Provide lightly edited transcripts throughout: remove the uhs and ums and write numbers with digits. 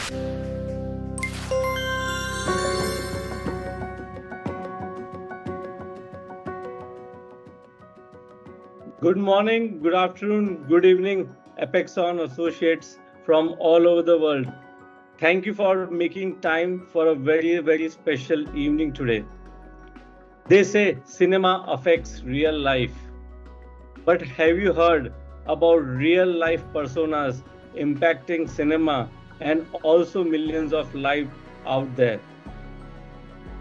Good morning, good afternoon, good evening, Apexon associates from all over the world. Thank you for making time for a very, very special evening today. They say cinema affects real life. But have you heard about real life personas impacting cinema and also millions of lives out there?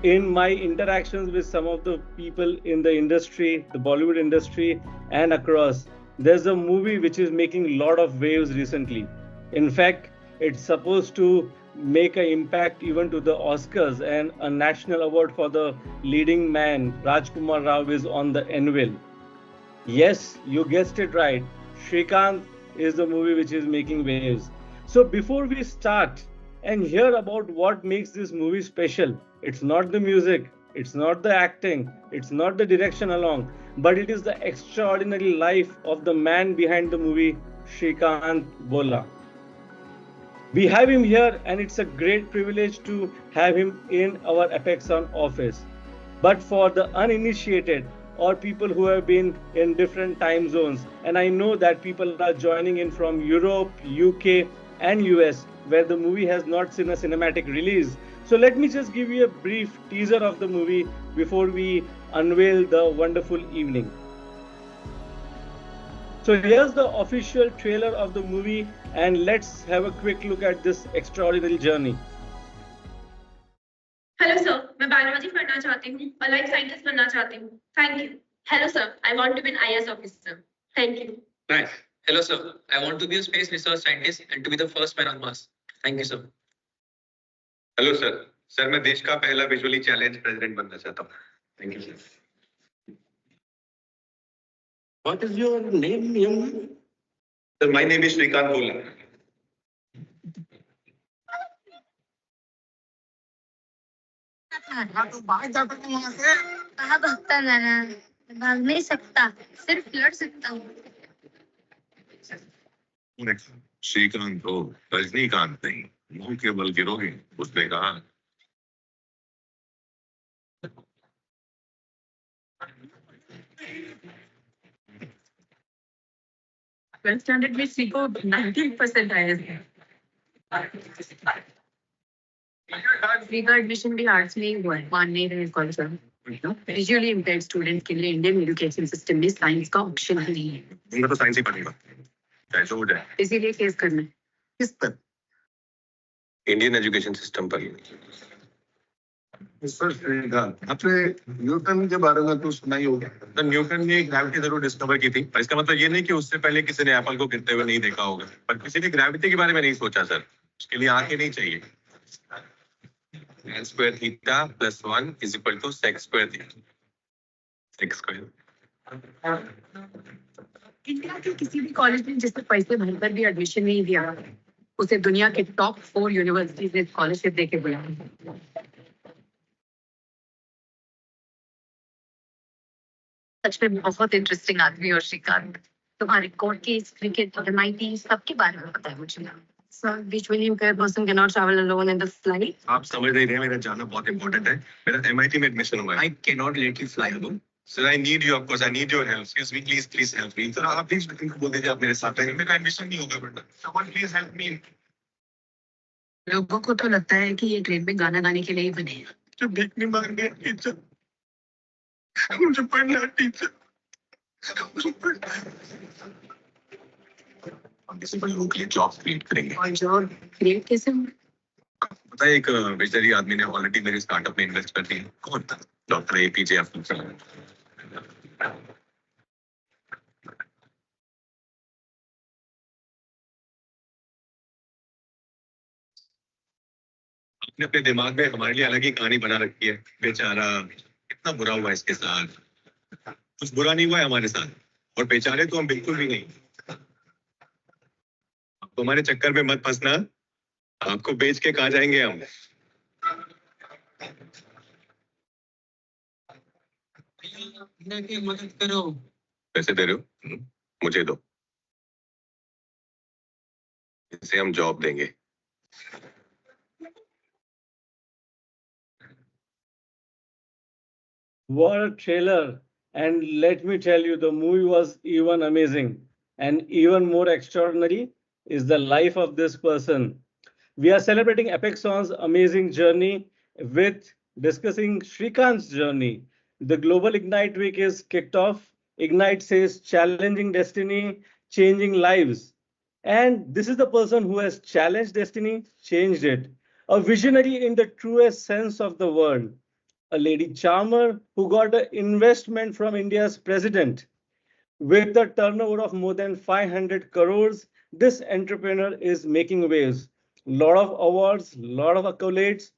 In my interactions with some of the people in the industry, the Bollywood industry, and across, there's a movie which is making a lot of waves recently. In fact, it's supposed to make an impact even to the Oscars, and a national award for the leading man, Rajkumar Rao, is on the anvil. Yes, you guessed it right. Srikanth is the movie which is making waves. So before we start and hear about what makes this movie special, it's not the music, it's not the acting, it's not the direction along, but it is the extraordinary life of the man behind the movie, Srikanth Bolla. We have him here, and it's a great privilege to have him in our Apexon office. But for the uninitiated or people who have been in different time zones, and I know that people are joining in from Europe, UK, and US, where the movie has not seen a cinematic release. So let me just give you a brief teaser of the movie before we unveil the wonderful evening. So here's the official trailer of the movie, and let's have a quick look at this extraordinary journey. Hello sir, मैं biology पढ़ना चाहती हूँ और life scientist बनना चाहती हूँ. Thank you. Hello sir, I want to be an IAS officer. Thank you. Nice. Hello, sir. I want to be a space research scientist and to be the first man on Mars. Thank you, sir. Hello sir. Sir मैं देश का पहला visually challenge president बनना चाहता हूँ. Thank you, sir. What is your name, young man? Sir my name is Shrikant Bola. हाँ तो भाग जाता है वहाँ से. कहाँ भागता नाना? भाग नहीं सकता, सिर्फ लड़ सकता हूँ. श्रीकांत हो, रजनीकांत नहीं. मुंह के बल गिरोगे, उसने कहा. ट्वेल्थ स्टैंडर्ड में श्री को 19% आया है. श्री का एडमिशन भी आर्ट्स में ही हुआ है. मान नहीं रहे कॉलेज में. विजुअली इम्पेयर्ड स्टूडेंट के लिए इंडियन एजुकेशन सिस्टम में साइंस का ऑप्शन ही नहीं है. मैं तो साइंस ही पढ़ूंगा, चाहे जो हो जाए. इसीलिए केस करना है. किस पर? इंडियन एजुकेशन सिस्टम पर. सर श्रीकांत, आपने न्यूटन के बारे में तो सुना ही होगा. तो न्यूटन ने ग्रेविटी जरूर डिस्कवर की थी, पर इसका मतलब ये नहीं कि उससे पहले किसी ने एप्पल को गिरते हुए नहीं देखा होगा. पर किसी ने ग्रेविटी के बारे में नहीं सोचा सर. उसके लिए आंखें नहीं चाहिए. n square theta plus 1 is equal to sec square theta. Sec square. India के किसी भी कॉलेज में जिसने पैसे भरकर भी एडमिशन नहीं दिया, उसे दुनिया के टॉप 4 यूनिवर्सिटीज ने स्कॉलरशिप देके बुलाया. सच में बहुत इंटरेस्टिंग आदमी हो श्रीकांत. तुम्हारे कोर्ट केस, क्रिकेट, MIT सबके बारे में पता है मुझे. So, visually impaired person cannot travel alone in the flight. आप समझ नहीं रहे, मेरा जाना बहुत इंपॉर्टेंट है. मेरा MIT में एडमिशन हुआ है. I cannot let you fly alone. Sir I need you, of course I need your help. Excuse me, please help me. Sir आप प्लीज इनको बोल दीजिए आप मेरे साथ हैं. मेरा एडमिशन नहीं होगा वरना. Someone please help me. लोगों को तो लगता है कि ये ट्रेन में गाना गाने के लिए ही बने हैं. जो भीख नहीं मांगे टीचर, मुझे पढ़ना है टीचर. हम किसी बड़े लोगों के लिए जॉब क्रिएट करेंगे. और जॉब क्रिएट कैसे हो? पता है, एक बेचारी आदमी ने ऑलरेडी मेरे स्टार्टअप में इन्वेस्ट कर दिया. कौन था? Doctor APJ Abdul Kalam. आपने अपने दिमाग में हमारे लिए अलग ही कहानी बना रखी है. बेचारा, कितना बुरा हुआ इसके साथ. कुछ बुरा नहीं हुआ है हमारे साथ, और बेचारे तो हम बिल्कुल भी नहीं. तुम्हारे चक्कर में मत फंसना. आपको बेच के कहाँ जाएंगे हम. मदद करो. पैसे दे रहे हो? मुझे दो. इसे हम जॉब देंगे. What a trailer! And let me tell you, the movie was even amazing. And even more extraordinary is the life of this person. We are celebrating Apexon's amazing journey with discussing Srikanth's journey. The Global Ignite Week is kicked off. Ignite says challenging destiny, changing lives. And this is the person who has challenged destiny, changed it. A visionary in the truest sense of the word. A lady charmer who got an investment from India's president. With a turnover of more than 500 crores, this entrepreneur is making waves. Lot of awards, lot of accolades,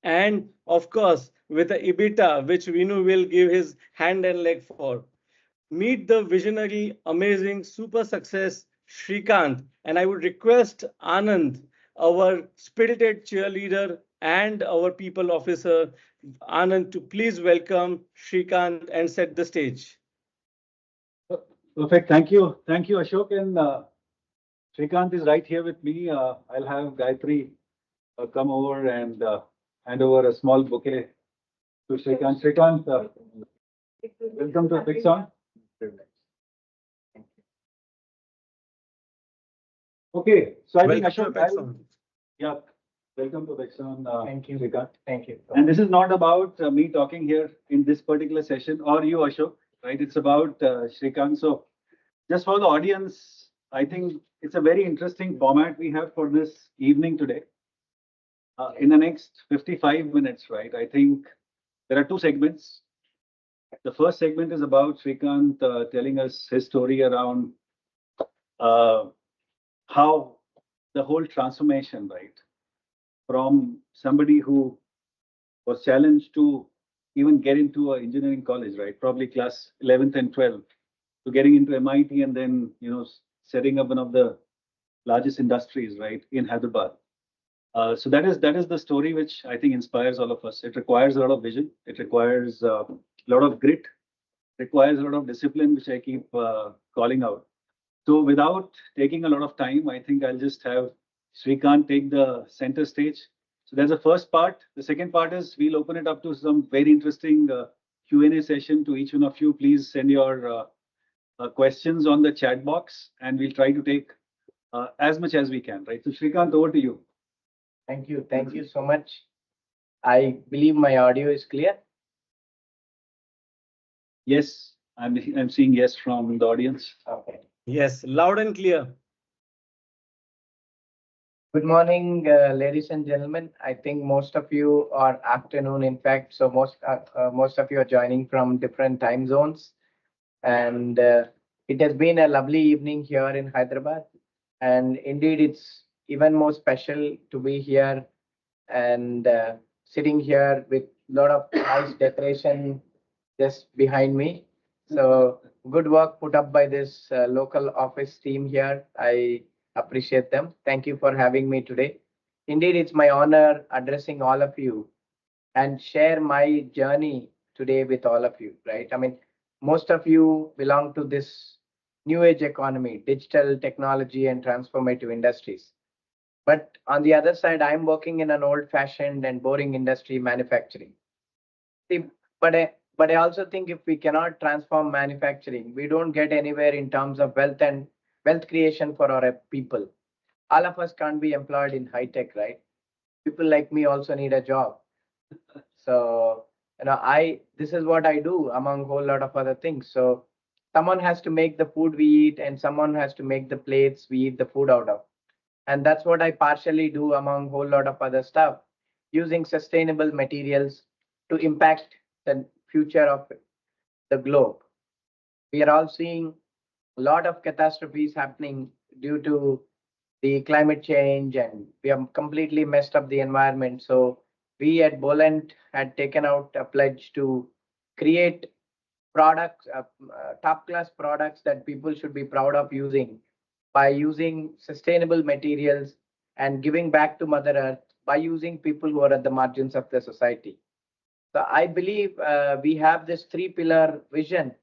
and of course, with a EBITDA, which Vinu will give his hand and leg for. Meet the visionary, amazing, super success Srikanth. And I would request Anand, our spirited cheerleader and our people officer, Anand, to please welcome Srikanth and set the stage. Perfect. Thank you. Thank you, Ashok. And Srikanth is right here with me. I'll have Gayatri come over and hand over a small bouquet to Srikanth. Srikanth, welcome to Pixon. Okay, so I think Welcome Ashok, to Apexon. yeah, welcome to Pixon. Thank you. Srikanth. Thank you. And this is not about me talking here in this particular session or you, Ashok, right? It's about Srikanth. So just for the audience, I think it's a very interesting format we have for this evening today. In the next 55 minutes, right? I think there are two segments. The first segment is about Srikanth telling us his story around uh, how the whole transformation, right? From somebody who was challenged to even get into an engineering college, right? Probably class 11th and 12th, to getting into MIT and then, setting up one of the largest industries, right, in Hyderabad. So that is the story which I think inspires all of us. It requires a lot of vision. It requires a lot of grit. Requires a lot of discipline, which I keep calling out. So without taking a lot of time, I think I'll just have Srikanth take the center stage. So that's the first part. The second part is we'll open it up to some very interesting Q&A session to each one of you. Please send your questions on the chat box, and we'll try to take as much as we can. Right. So Srikanth, over to you. Thank you. Thank you so much. I believe my audio is clear. Yes, I'm seeing yes from the audience. Okay. Yes, loud and clear. Good morning, ladies and gentlemen. I think most of you are afternoon, in fact. So most of you are joining from different time zones, and it has been a lovely evening here in Hyderabad. And indeed, it's even more special to be here and sitting here with a lot of nice decoration just behind me. So good work put up by this local office team here. I appreciate them. Thank you for having me today. Indeed, it's my honor addressing all of you and share my journey today with all of you, right? I mean, most of you belong to this new age economy, digital technology and transformative industries. But on the other side, I'm working in an old fashioned and boring industry, manufacturing. See, but I also think if we cannot transform manufacturing, we don't get anywhere in terms of wealth and wealth creation for our people. All of us can't be employed in high tech, right? People like me also need a job. So, I this is what I do among a whole lot of other things. So someone has to make the food we eat and someone has to make the plates we eat the food out of. And that's what I partially do among a whole lot of other stuff, using sustainable materials to impact the future of the globe. We are all seeing a lot of catastrophes happening due to the climate change, and we have completely messed up the environment. So we at Boland had taken out a pledge to create products, top class products that people should be proud of using by using sustainable materials and giving back to Mother Earth by using people who are at the margins of the society. So I believe we have this three pillar vision.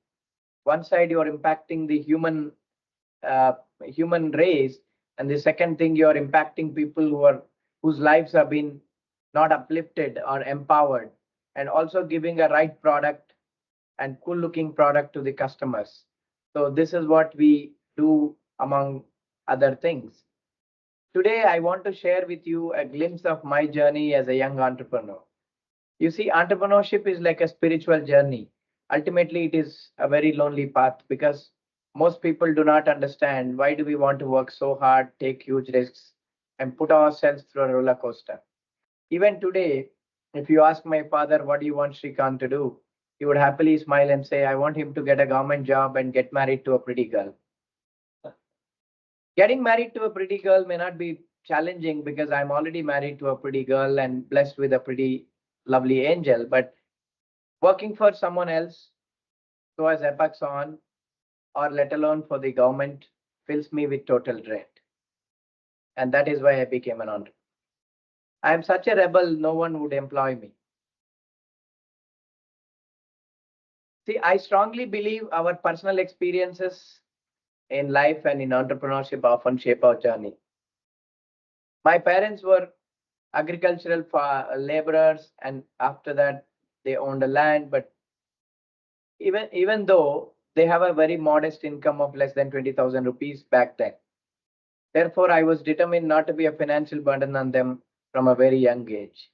One side, you're impacting the uh, human race, and the second thing, you're impacting people whose lives have been not uplifted or empowered. and also giving a right product and cool looking product to the customers. So this is what we do among other things. Today, I want to share with you a glimpse of my journey as a young entrepreneur. You see, entrepreneurship is like a spiritual journey. Ultimately, it is a very lonely path because most people do not understand why do we want to work so hard, take huge risks, and put ourselves through a roller coaster. Even today, if you ask my father, what do you want Srikanth to do? He would happily smile and say, I want him to get a government job and get married to a pretty girl. Getting married to a pretty girl may not be challenging because I'm already married to a pretty girl and blessed with a pretty lovely angel. But working for someone else, so as Apex on, or let alone for the government, fills me with total dread. And that is why I became an entrepreneur. I am such a rebel, no one would employ me. See, I strongly believe our personal experiences in life and in entrepreneurship often shape our journey. My parents were agricultural laborers, and after that, they owned a land. But even though they have a very modest income of less than 20,000 rupees back then, therefore, I was determined not to be a financial burden on them from a very young age.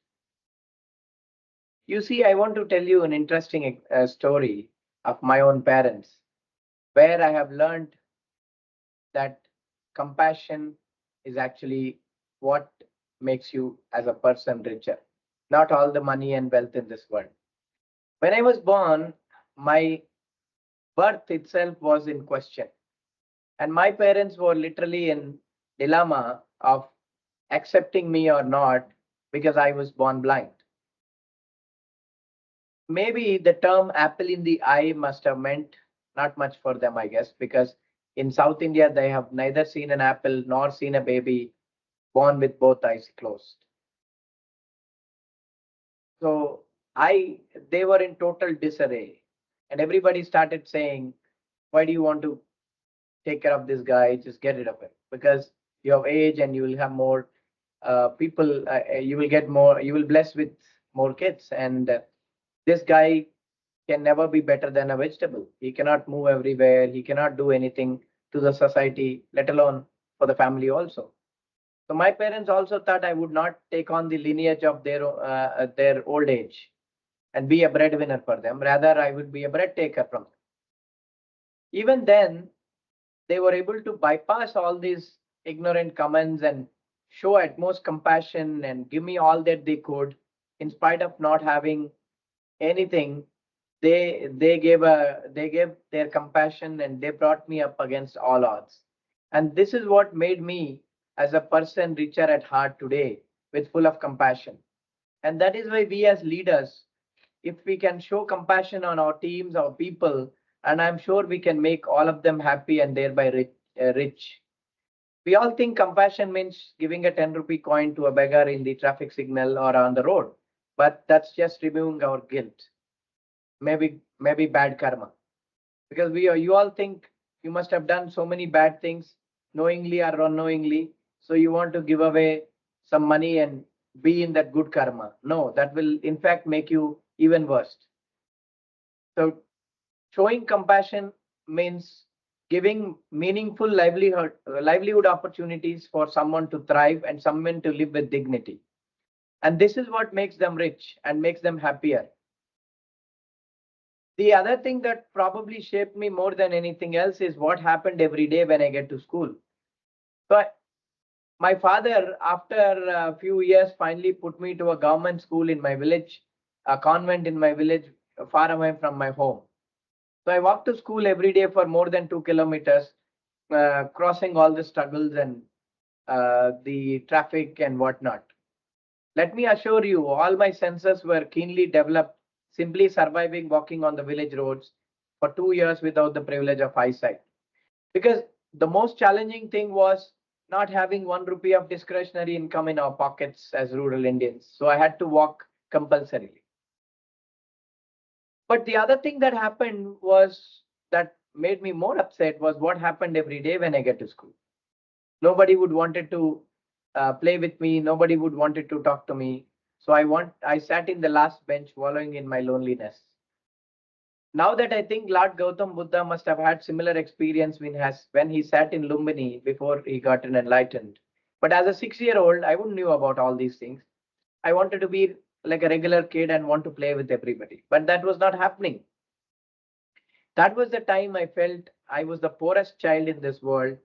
You see, I want to tell you an interesting story of my own parents, where I have learned that compassion is actually what makes you as a person richer, not all the money and wealth in this world. When I was born, my birth itself was in question, and my parents were literally in dilemma of accepting me or not because I was born blind. Maybe the term apple in the eye must have meant not much for them, I guess, because in South India, they have neither seen an apple nor seen a baby born with both eyes closed. So they were in total disarray, and everybody started saying, "Why do you want to take care of this guy? Just get rid of him because you have age and you will have more people. You will get more. You will bless with more kids, and this guy can never be better than a vegetable. He cannot move everywhere. He cannot do anything to the society, let alone for the family also." So my parents also thought I would not take on the lineage of their old age and be a breadwinner for them. Rather, I would be a bread taker from them. Even then, they were able to bypass all these ignorant comments and show utmost compassion and give me all that they could, in spite of not having anything. They gave their compassion and they brought me up against all odds. And this is what made me as a person richer at heart today, with full of compassion. And that is why we as leaders, if we can show compassion on our teams, our people, and I'm sure we can make all of them happy and thereby rich. We all think compassion means giving a 10 rupee coin to a beggar in the traffic signal or on the road, but that's just removing our guilt. Maybe bad karma, because you all think you must have done so many bad things knowingly or unknowingly, so you want to give away some money and be in that good karma. No, that will in fact make you even worse. So showing compassion means giving meaningful livelihood opportunities for someone to thrive and someone to live with dignity. And this is what makes them rich and makes them happier. The other thing that probably shaped me more than anything else is what happened every day when I get to school. So my father, after a few years, finally put me to a government school in my village, a convent in my village, far away from my home. So I walked to school every day for more than 2 kilometers, crossing all the struggles and the traffic and whatnot. Let me assure you, all my senses were keenly developed, simply surviving walking on the village roads for 2 years without the privilege of eyesight. Because the most challenging thing was not having 1 rupee of discretionary income in our pockets as rural Indians. So I had to walk compulsorily. But the other thing that happened was that made me more upset was what happened every day when I get to school. Nobody would wanted to play with me. Nobody would wanted to talk to me. So I sat in the last bench wallowing in my loneliness. Now that I think Lord Gautam Buddha must have had similar experience when he sat in Lumbini before he got enlightened. But as a 6-year-old, I wouldn't knew about all these things. I wanted to be like a regular kid and want to play with everybody. But that was not happening. That was the time I felt I was the poorest child in this world,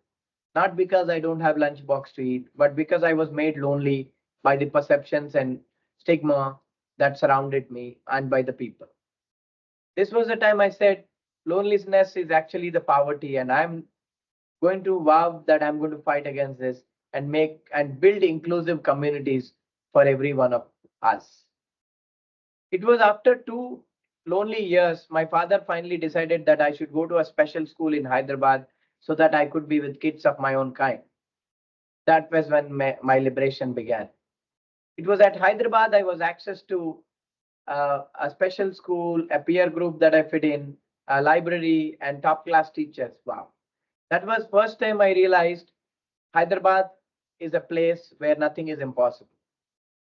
not because I don't have lunchbox to eat, but because I was made lonely by the perceptions and stigma that surrounded me and by the people. This was the time I said, loneliness is actually the poverty, and I'm going to vow that I'm going to fight against this and make and build inclusive communities for every one of us. It was after 2 lonely years, my father finally decided that I should go to a special school in Hyderabad so that I could be with kids of my own kind. That was when my liberation began. It was at Hyderabad I was access to a special school, a peer group that I fit in, a library, and top class teachers. Wow. That was first time I realized Hyderabad is a place where nothing is impossible.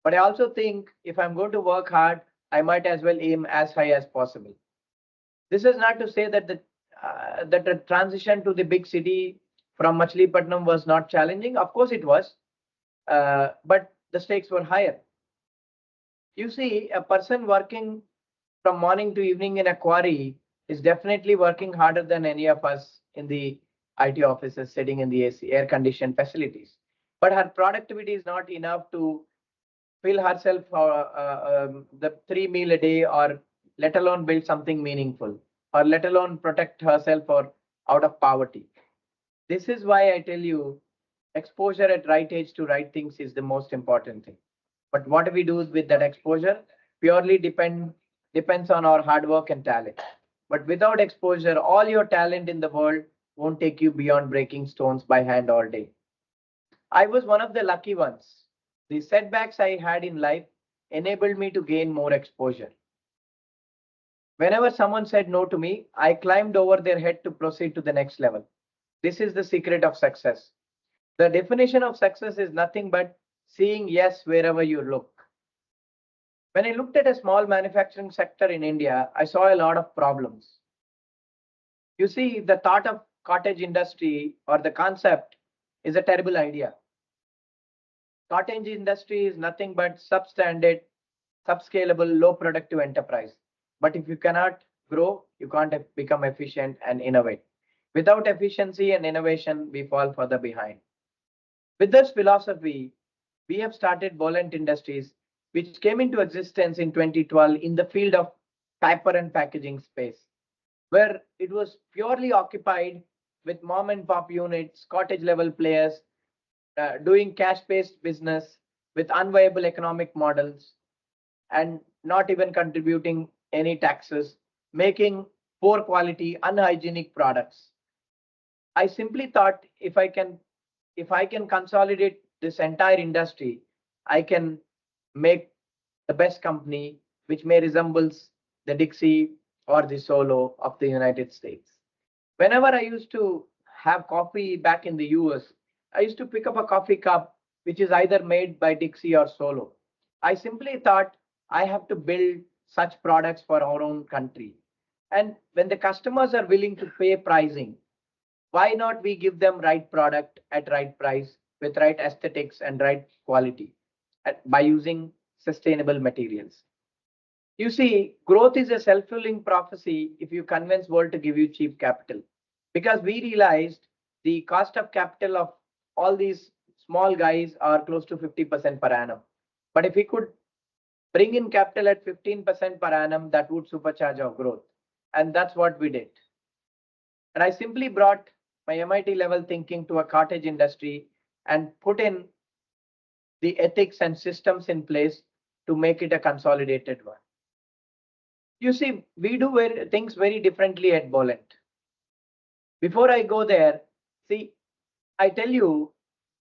But I also think if I'm going to work hard, I might as well aim as high as possible. This is not to say that the transition to the big city from Machilipatnam was not challenging. Of course it was, but the stakes were higher. You see, a person working from morning to evening in a quarry is definitely working harder than any of us in the IT offices sitting in the AC, air conditioned facilities. But her productivity is not enough to fill herself for the 3 meal a day, or let alone build something meaningful, or let alone protect herself or out of poverty. This is why I tell you exposure at right age to right things is the most important thing. But what we do with that exposure purely depends on our hard work and talent. But without exposure, all your talent in the world won't take you beyond breaking stones by hand all day. I was one of the lucky ones. The setbacks I had in life enabled me to gain more exposure. Whenever someone said no to me, I climbed over their head to proceed to the next level. This is the secret of success. The definition of success is nothing but seeing yes wherever you look. When I looked at a small manufacturing sector in India, I saw a lot of problems. You see, the thought of cottage industry or the concept is a terrible idea. Cottage industry is nothing but substandard, subscalable, low productive enterprise. But if you cannot grow, you can't become efficient and innovate. Without efficiency and innovation, we fall further behind. With this philosophy, we have started Bolla Industries, which came into existence in 2012 in the field of paper and packaging space, where it was purely occupied with mom and pop units, cottage level players, doing cash based business with unviable economic models and not even contributing any taxes, making poor quality, unhygienic products. I simply thought if I can consolidate this entire industry, I can make the best company which may resembles the Dixie or the Solo of the United States. Whenever I used to have coffee back in the US, I used to pick up a coffee cup which is either made by Dixie or Solo. I simply thought I have to build such products for our own country. And when the customers are willing to pay pricing, why not we give them right product at right price with right aesthetics and right quality by using sustainable materials? You see, growth is a self-fulfilling prophecy if you convince world to give you cheap capital. Because we realized the cost of capital of all these small guys are close to 50% per annum. But if we could bring in capital at 15% per annum, that would supercharge our growth. And that's what we did. And I simply brought my MIT level thinking to a cottage industry and put in the ethics and systems in place to make it a consolidated one. You see, we do things very differently at Bolent. Before I go there, see, I tell you,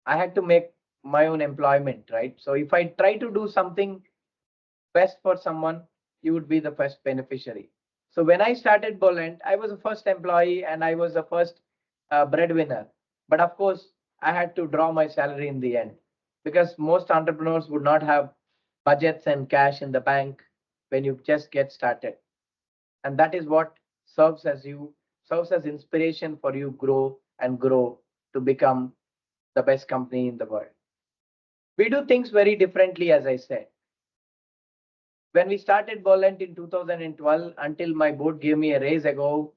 I had to make my own employment, right? So if I try to do something best for someone, you would be the first beneficiary. So when I started Bolent, I was the first employee and I was the first breadwinner. But of course, I had to draw my salary in the end because most entrepreneurs would not have budgets and cash in the bank when you just get started. And that is what serves as inspiration for you grow and grow to become the best company in the world. We do things very differently, as I said. When we started Bolla in 2012, until my board gave me a raise ago,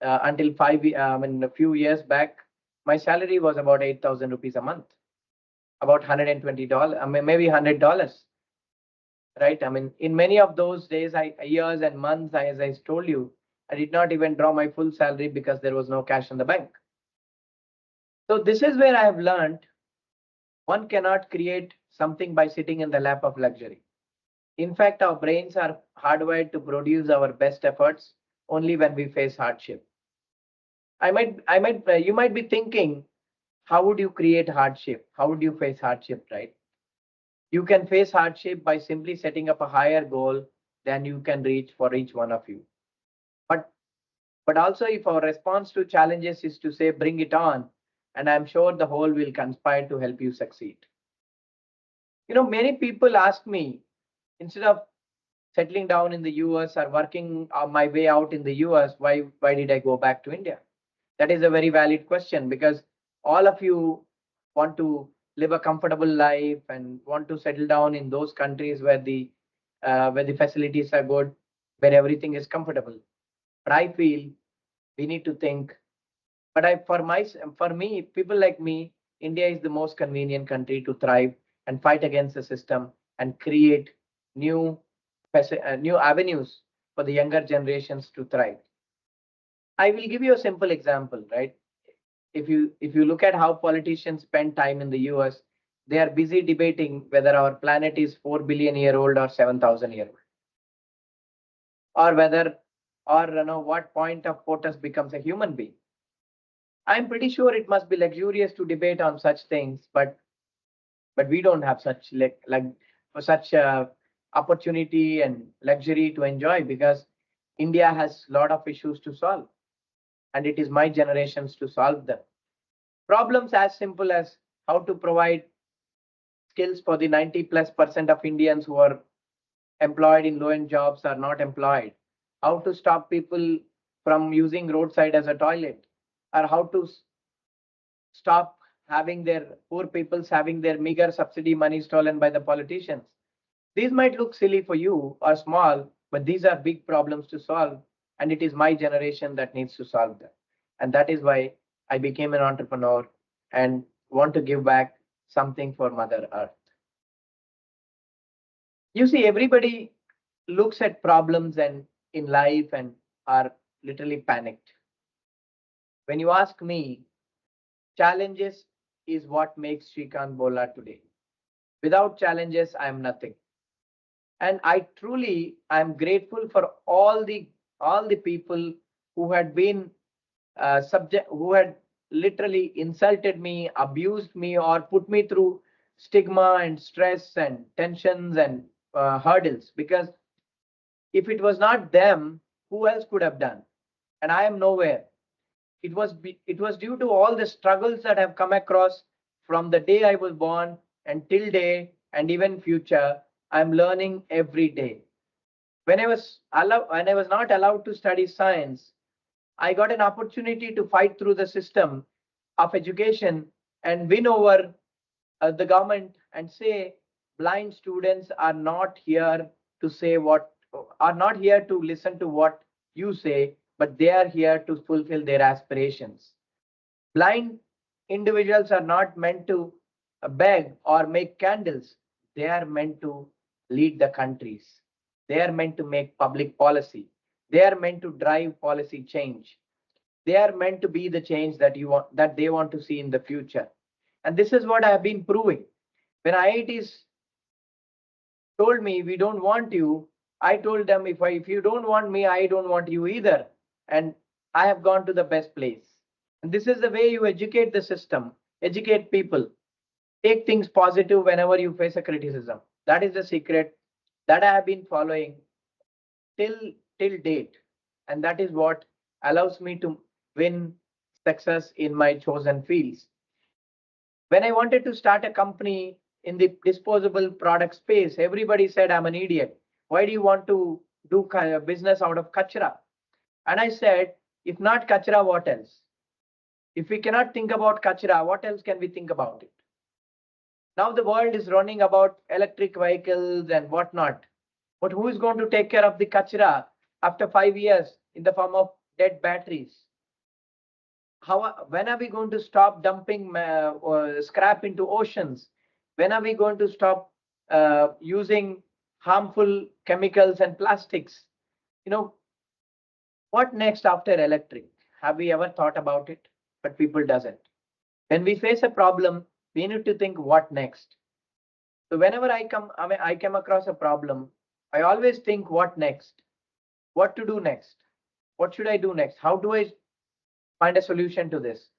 until a few years back, my salary was about 8,000 rupees a month, about $120, maybe $100, right? I mean, in many of those days, years and months, as I told you, I did not even draw my full salary because there was no cash in the bank. So this is where I have learned one cannot create something by sitting in the lap of luxury. In fact, our brains are hardwired to produce our best efforts only when we face hardship. You might be thinking, how would you create hardship? How would you face hardship, right? You can face hardship by simply setting up a higher goal than you can reach for each one of you. But also if our response to challenges is to say, bring it on, and I'm sure the whole will conspire to help you succeed. Many people ask me, instead of settling down in the US or working my way out in the US, why did I go back to India? That is a very valid question, because all of you want to live a comfortable life and want to settle down in those countries where the facilities are good, where everything is comfortable. But I feel we need to think. But for me, people like me, India is the most convenient country to thrive and fight against the system and create new new avenues for the younger generations to thrive. I will give you a simple example, right? If you look at how politicians spend time in the US, they are busy debating whether our planet is 4 billion year old or 7,000 year old, or whether or what point of POTUS becomes a human being. I'm pretty sure it must be luxurious to debate on such things, but we don't have such opportunity and luxury to enjoy, because India has a lot of issues to solve, and it is my generations to solve them. Problems as simple as how to provide skills for the 90+% of Indians who are employed in low-end jobs are not employed, how to stop people from using roadside as a toilet, or how to stop having their poor peoples having their meager subsidy money stolen by the politicians. These might look silly for you or small, but these are big problems to solve, and it is my generation that needs to solve them. And that is why I became an entrepreneur and want to give back something for Mother Earth. You see, everybody looks at problems and in life and are literally panicked. When you ask me, challenges is what makes Srikanth Bolla today. Without challenges, I am nothing. And I'm grateful for all the people who had been who had literally insulted me, abused me, or put me through stigma and stress and tensions and hurdles. Because if it was not them, who else could have done? And I am nowhere. It was due to all the struggles that have come across from the day I was born and till day and even future. I'm learning every day. When I was not allowed to study science, I got an opportunity to fight through the system of education and win over the government and say blind students are not here to say what are not here to listen to what you say, but they are here to fulfill their aspirations. Blind individuals are not meant to beg or make candles. They are meant to lead the countries. They are meant to make public policy. They are meant to drive policy change. They are meant to be the change that they want to see in the future. And this is what I have been proving. When IITs told me we don't want you, I told them if you don't want me, I don't want you either. And I have gone to the best place. And this is the way you educate the system, educate people. Take things positive whenever you face a criticism. That is the secret that I have been following till date. And that is what allows me to win success in my chosen fields. When I wanted to start a company in the disposable product space. Everybody said, I'm an idiot. Why do you want to do business out of kachra? And I said, if not kachra, what else? If we cannot think about kachra, what else can we think about it? Now the world is running about electric vehicles and whatnot. But who is going to take care of the kachra after 5 years in the form of dead batteries? When are we going to stop dumping scrap into oceans? When are we going to stop using harmful chemicals and plastics? What next after electric? Have we ever thought about it? But people doesn't. When we face a problem, we need to think what next. So whenever I come across a problem, I always think what next? What to do next? What should I do next? How do I find a solution to this?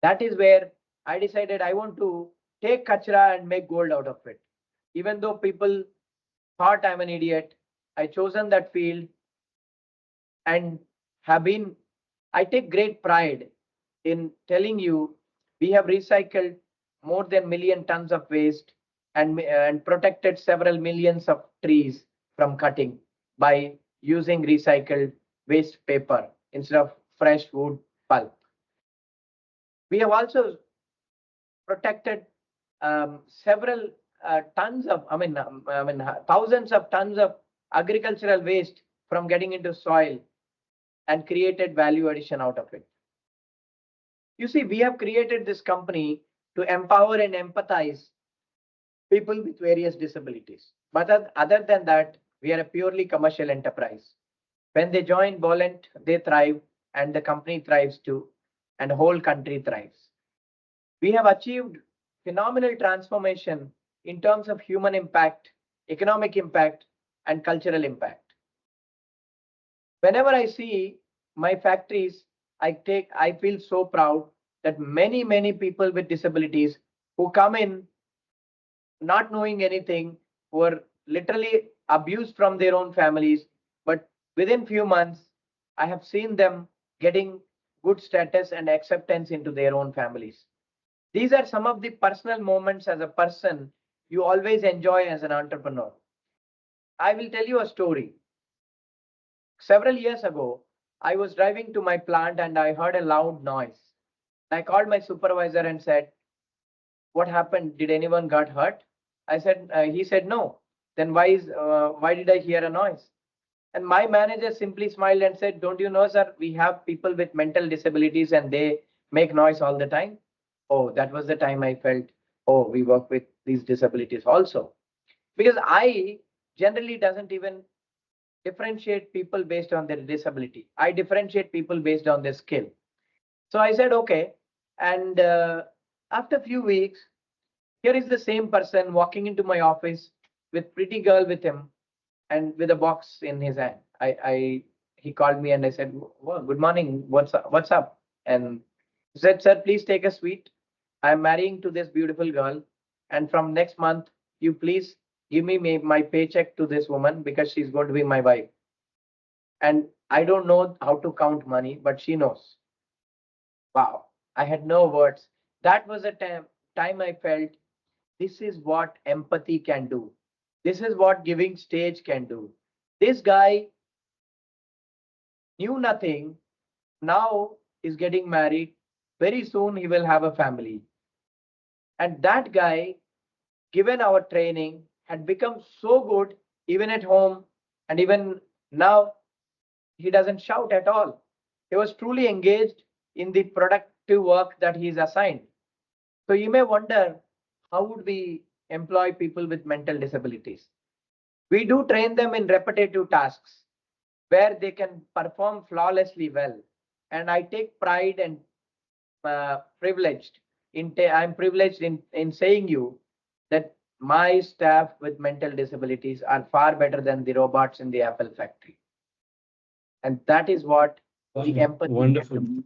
That is where I decided I want to take kachra and make gold out of it. Even though people thought I'm an idiot, I chosen that field and I take great pride in telling you we have recycled more than million tons of waste and protected several millions of trees from cutting by using recycled waste paper instead of fresh wood pulp. We have also protected several tons of, thousands of tons of agricultural waste from getting into soil and created value addition out of it. You see, we have created this company to empower and empathize people with various disabilities. But other than that, we are a purely commercial enterprise. When they join Bolla, they thrive and the company thrives too, and the whole country thrives. We have achieved phenomenal transformation in terms of human impact, economic impact, and cultural impact. Whenever I see my factories, I feel so proud that many people with disabilities who come in not knowing anything, were literally abused from their own families, but within few months, I have seen them getting good status and acceptance into their own families. These are some of the personal moments as a person you always enjoy as an entrepreneur. I will tell you a story. Several years ago, I was driving to my plant and I heard a loud noise. I called my supervisor and said, what happened? Did anyone got hurt? He said, no. Then why did I hear a noise? And my manager simply smiled and said, don't you know, sir, we have people with mental disabilities and they make noise all the time. Oh, that was the time I felt, oh, we work with these disabilities also. Because I generally doesn't even differentiate people based on their disability. I differentiate people based on their skill. So I said, okay. And after a few weeks, here is the same person walking into my office with pretty girl with him and with a box in his hand. He called me and I said, well, good morning. What's up? And he said, sir, please take a sweet. I'm marrying to this beautiful girl. And from next month, you please give me my paycheck to this woman because she's going to be my wife. And I don't know how to count money, but she knows. Wow. I had no words. That was a time I felt this is what empathy can do. This is what giving stage can do. This guy knew nothing. Now is getting married. Very soon he will have a family. And that guy, given our training, had become so good even at home. And even now, he doesn't shout at all. He was truly engaged in the productive work that he is assigned. So you may wonder, how would we employ people with mental disabilities? We do train them in repetitive tasks where they can perform flawlessly well. And I take pride and I'm privileged in saying you that my staff with mental disabilities are far better than the robots in the Apple factory. And that is what the empathy Wonderful. can do.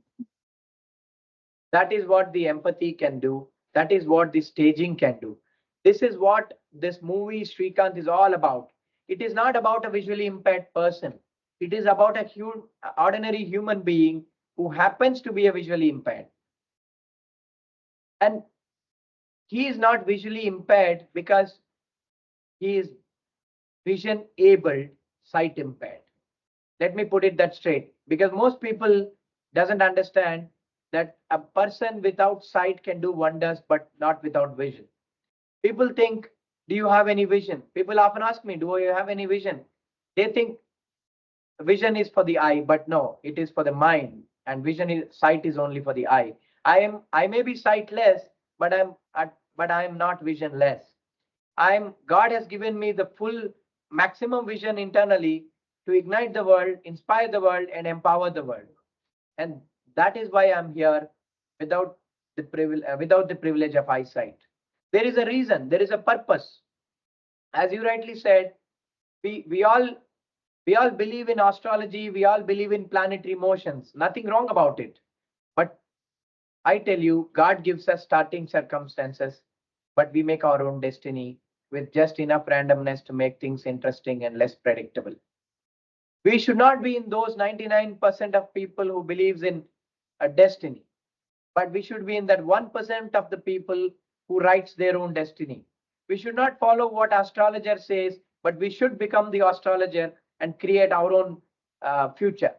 That is what the empathy can do. That is what the staging can do. This is what this movie Srikanth is all about. It is not about a visually impaired person. It is about a ordinary human being who happens to be a visually impaired. And he is not visually impaired because he is vision abled, sight impaired. Let me put it that straight, because most people doesn't understand that a person without sight can do wonders, but not without vision. People think, do you have any vision? People often ask me, do you have any vision? They think vision is for the eye, but no, it is for the mind, and sight is only for the eye. I may be sightless, but I am not visionless. God has given me the full maximum vision internally to ignite the world, inspire the world, and empower the world. And that is why I'm here without without the privilege of eyesight. There is a reason, there is a purpose. As you rightly said, we we all we all believe in astrology, we all believe in planetary motions. Nothing wrong about it. But I tell you, God gives us starting circumstances, but we make our own destiny with just enough randomness to make things interesting and less predictable. We should not be in those 99% of people who believes in a destiny, but we should be in that 1% of the people who writes their own destiny. We should not follow what astrologer says, but we should become the astrologer and create our own future.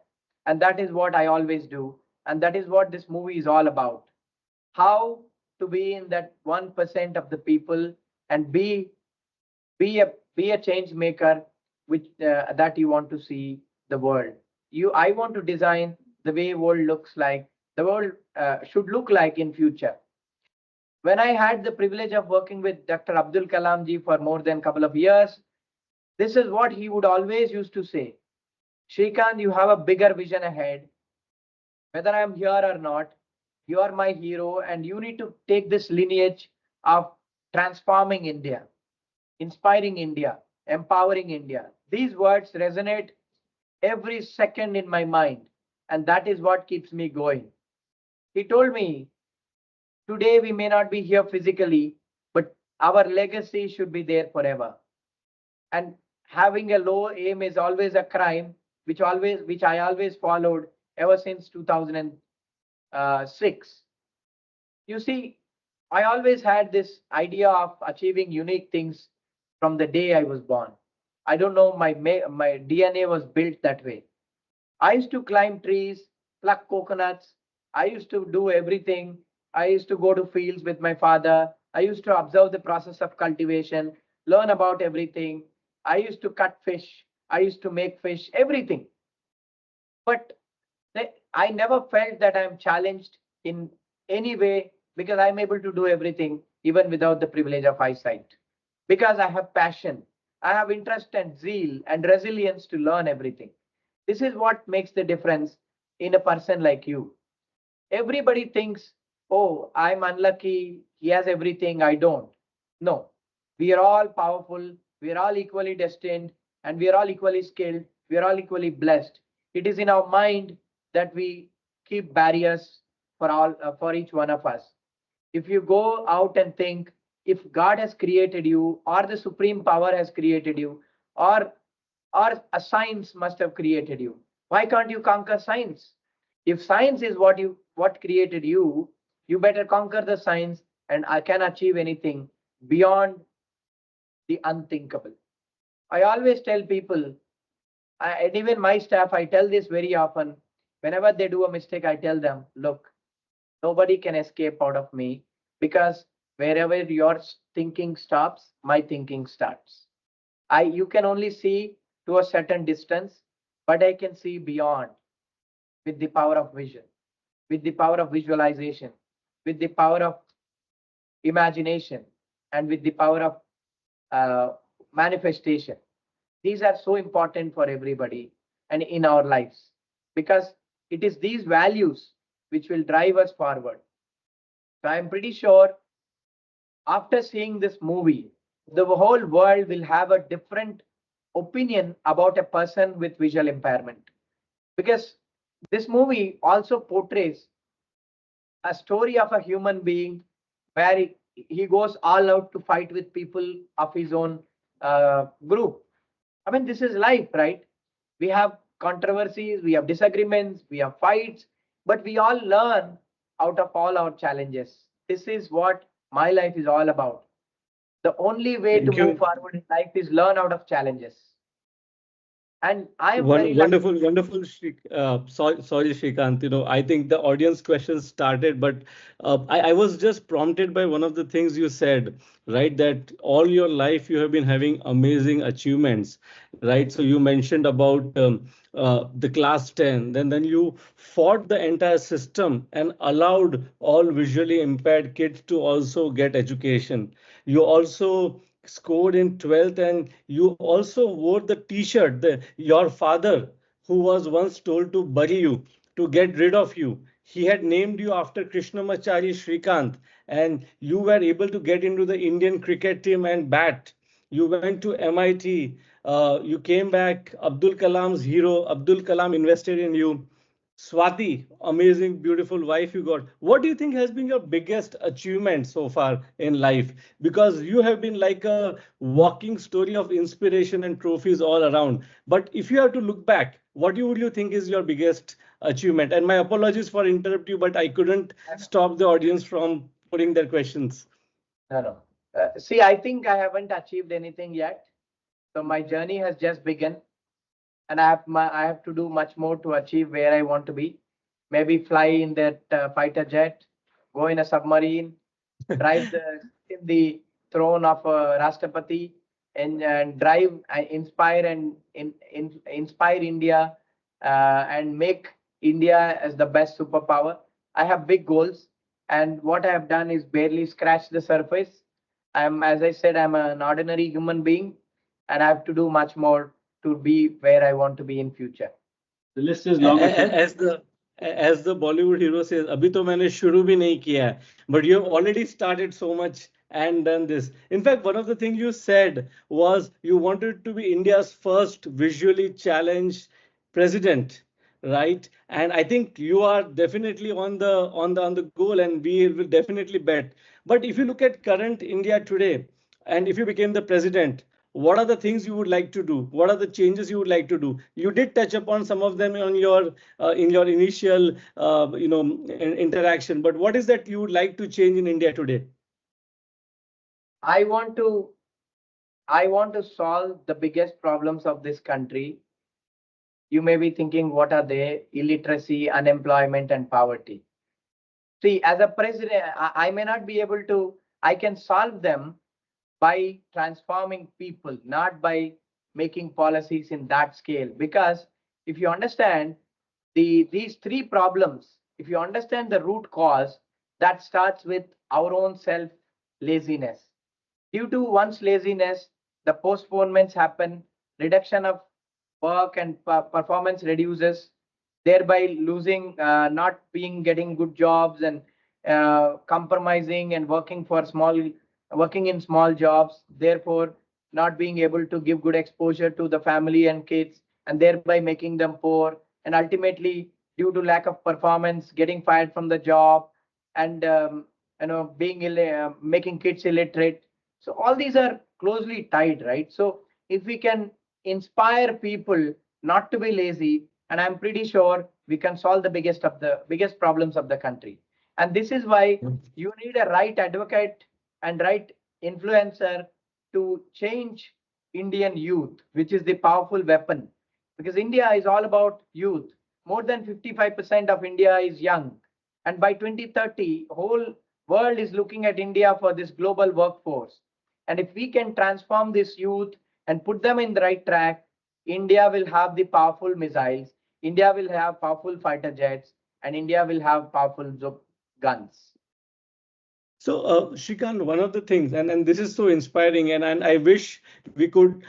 And that is what I always do. And that is what this movie is all about. How to be in that 1% of the people and be a change maker which that you want to see the world. I want to design the way world looks like, the world should look like in future. When I had the privilege of working with Dr. Abdul Kalam ji for more than a couple of years, this is what he would always used to say: Srikanth, you have a bigger vision ahead. Whether I am here or not, you are my hero, and you need to take this lineage of transforming India, inspiring India, empowering India. These words resonate every second in my mind, and that is what keeps me going. He told me, today we may not be here physically, but our legacy should be there forever. And having a low aim is always a crime, which I always followed ever since 2006. You see, I always had this idea of achieving unique things from the day I was born. I don't know, my DNA was built that way. I used to climb trees, pluck coconuts. I used to do everything. I used to go to fields with my father. I used to observe the process of cultivation, learn about everything. I used to cut fish. I used to make fish, everything. But I never felt that I'm challenged in any way because I'm able to do everything even without the privilege of eyesight. Because I have passion, I have interest and zeal and resilience to learn everything. This is what makes the difference in a person like you. Everybody thinks, oh, I'm unlucky, he has everything, I don't. No, we are all powerful, we are all equally destined, and we are all equally skilled, we are all equally blessed. It is in our mind that we keep barriers for each one of us. If you go out and think, if God has created you, or the supreme power has created you, or a science must have created you, why can't you conquer science? If science is what created you, you better conquer the science, and I can achieve anything beyond the unthinkable. I always tell people, and even my staff, I tell this very often. Whenever they do a mistake, I tell them, look, nobody can escape out of me, because wherever your thinking stops, my thinking starts. You can only see to a certain distance, but I can see beyond with the power of vision, with the power of visualization, with the power of imagination, and with the power of manifestation. These are so important for everybody and in our lives, because it is these values which will drive us forward. So I'm pretty sure after seeing this movie, the whole world will have a different opinion about a person with visual impairment, because this movie also portrays a story of a human being where he goes all out to fight with people of his own group. I mean, this is life, right? We have controversies, we have disagreements, we have fights, but we all learn out of all our challenges. This is what my life is all about. The only way to Thank move you. forward in life is learn out of challenges. And I am very lucky. Wonderful, wonderful. Sorry, Srikanth. I think the audience questions started, but I was just prompted by one of the things you said, right? That all your life you have been having amazing achievements, right? So you mentioned about the class 10, then you fought the entire system and allowed all visually impaired kids to also get education. You also scored in 12th and you also wore the t-shirt your father who was once told to bury you to get rid of you, he had named you after Krishnamachari Srikanth, and you were able to get into the Indian cricket team and bat. You went to MIT, you came back, Abdul Kalam's hero, Abdul Kalam invested in you. Swati, amazing, beautiful wife you got. What do you think has been your biggest achievement so far in life? Because you have been like a walking story of inspiration and trophies all around. But if you have to look back, what would you think is your biggest achievement? And my apologies for interrupt you, but I couldn't stop the audience from putting their questions. No, no. See, I think I haven't achieved anything yet. So my journey has just begun, and I have to do much more to achieve where I want to be. Maybe fly in that fighter jet, go in a submarine, drive in the throne of Rashtrapati, and drive, inspire inspire India, and make India as the best superpower. I have big goals, and what I have done is barely scratch the surface. As I said, I'm an ordinary human being, and I have to do much more to be where I want to be in future. The list is long ahead. As the Bollywood hero says, अभी तो मैंने शुरू भी नहीं किया है, but you have already started so much and done this. In fact, one of the things you said was you wanted to be India's first visually challenged president, right? And I think you are definitely on the goal, and we will definitely bet. But if you look at current India today, and if you became the president, what are the things you would like to do? What are the changes you would like to do? You did touch upon some of them on your in your initial interaction, but what is that you would like to change in India today? I want to I want to solve the biggest problems of this country. You may be thinking, what are they? Illiteracy, unemployment, and poverty. See, as a president, I may not be able to, I can solve them by transforming people, not by making policies in that scale. Because if you understand these three problems, if you understand the root cause, that starts with our own self laziness. Due to one's laziness, the postponements happen, reduction of work and performance reduces, thereby losing, not being getting good jobs, and compromising and working in small jobs, therefore not being able to give good exposure to the family and kids, and thereby making them poor, and ultimately due to lack of performance getting fired from the job, and being making kids illiterate. So all these are closely tied, right? So if we can inspire people not to be lazy, and I'm pretty sure we can solve the biggest problems of the country. And this is why you need a right advocate and right influencer to change Indian youth, which is the powerful weapon. Because India is all about youth. More than 55% of India is young. And by 2030, whole world is looking at India for this global workforce. And if we can transform this youth and put them in the right track, India will have the powerful missiles, India will have powerful fighter jets, and India will have powerful guns. So, Shrikant, one of the things, and this is so inspiring, and I wish we could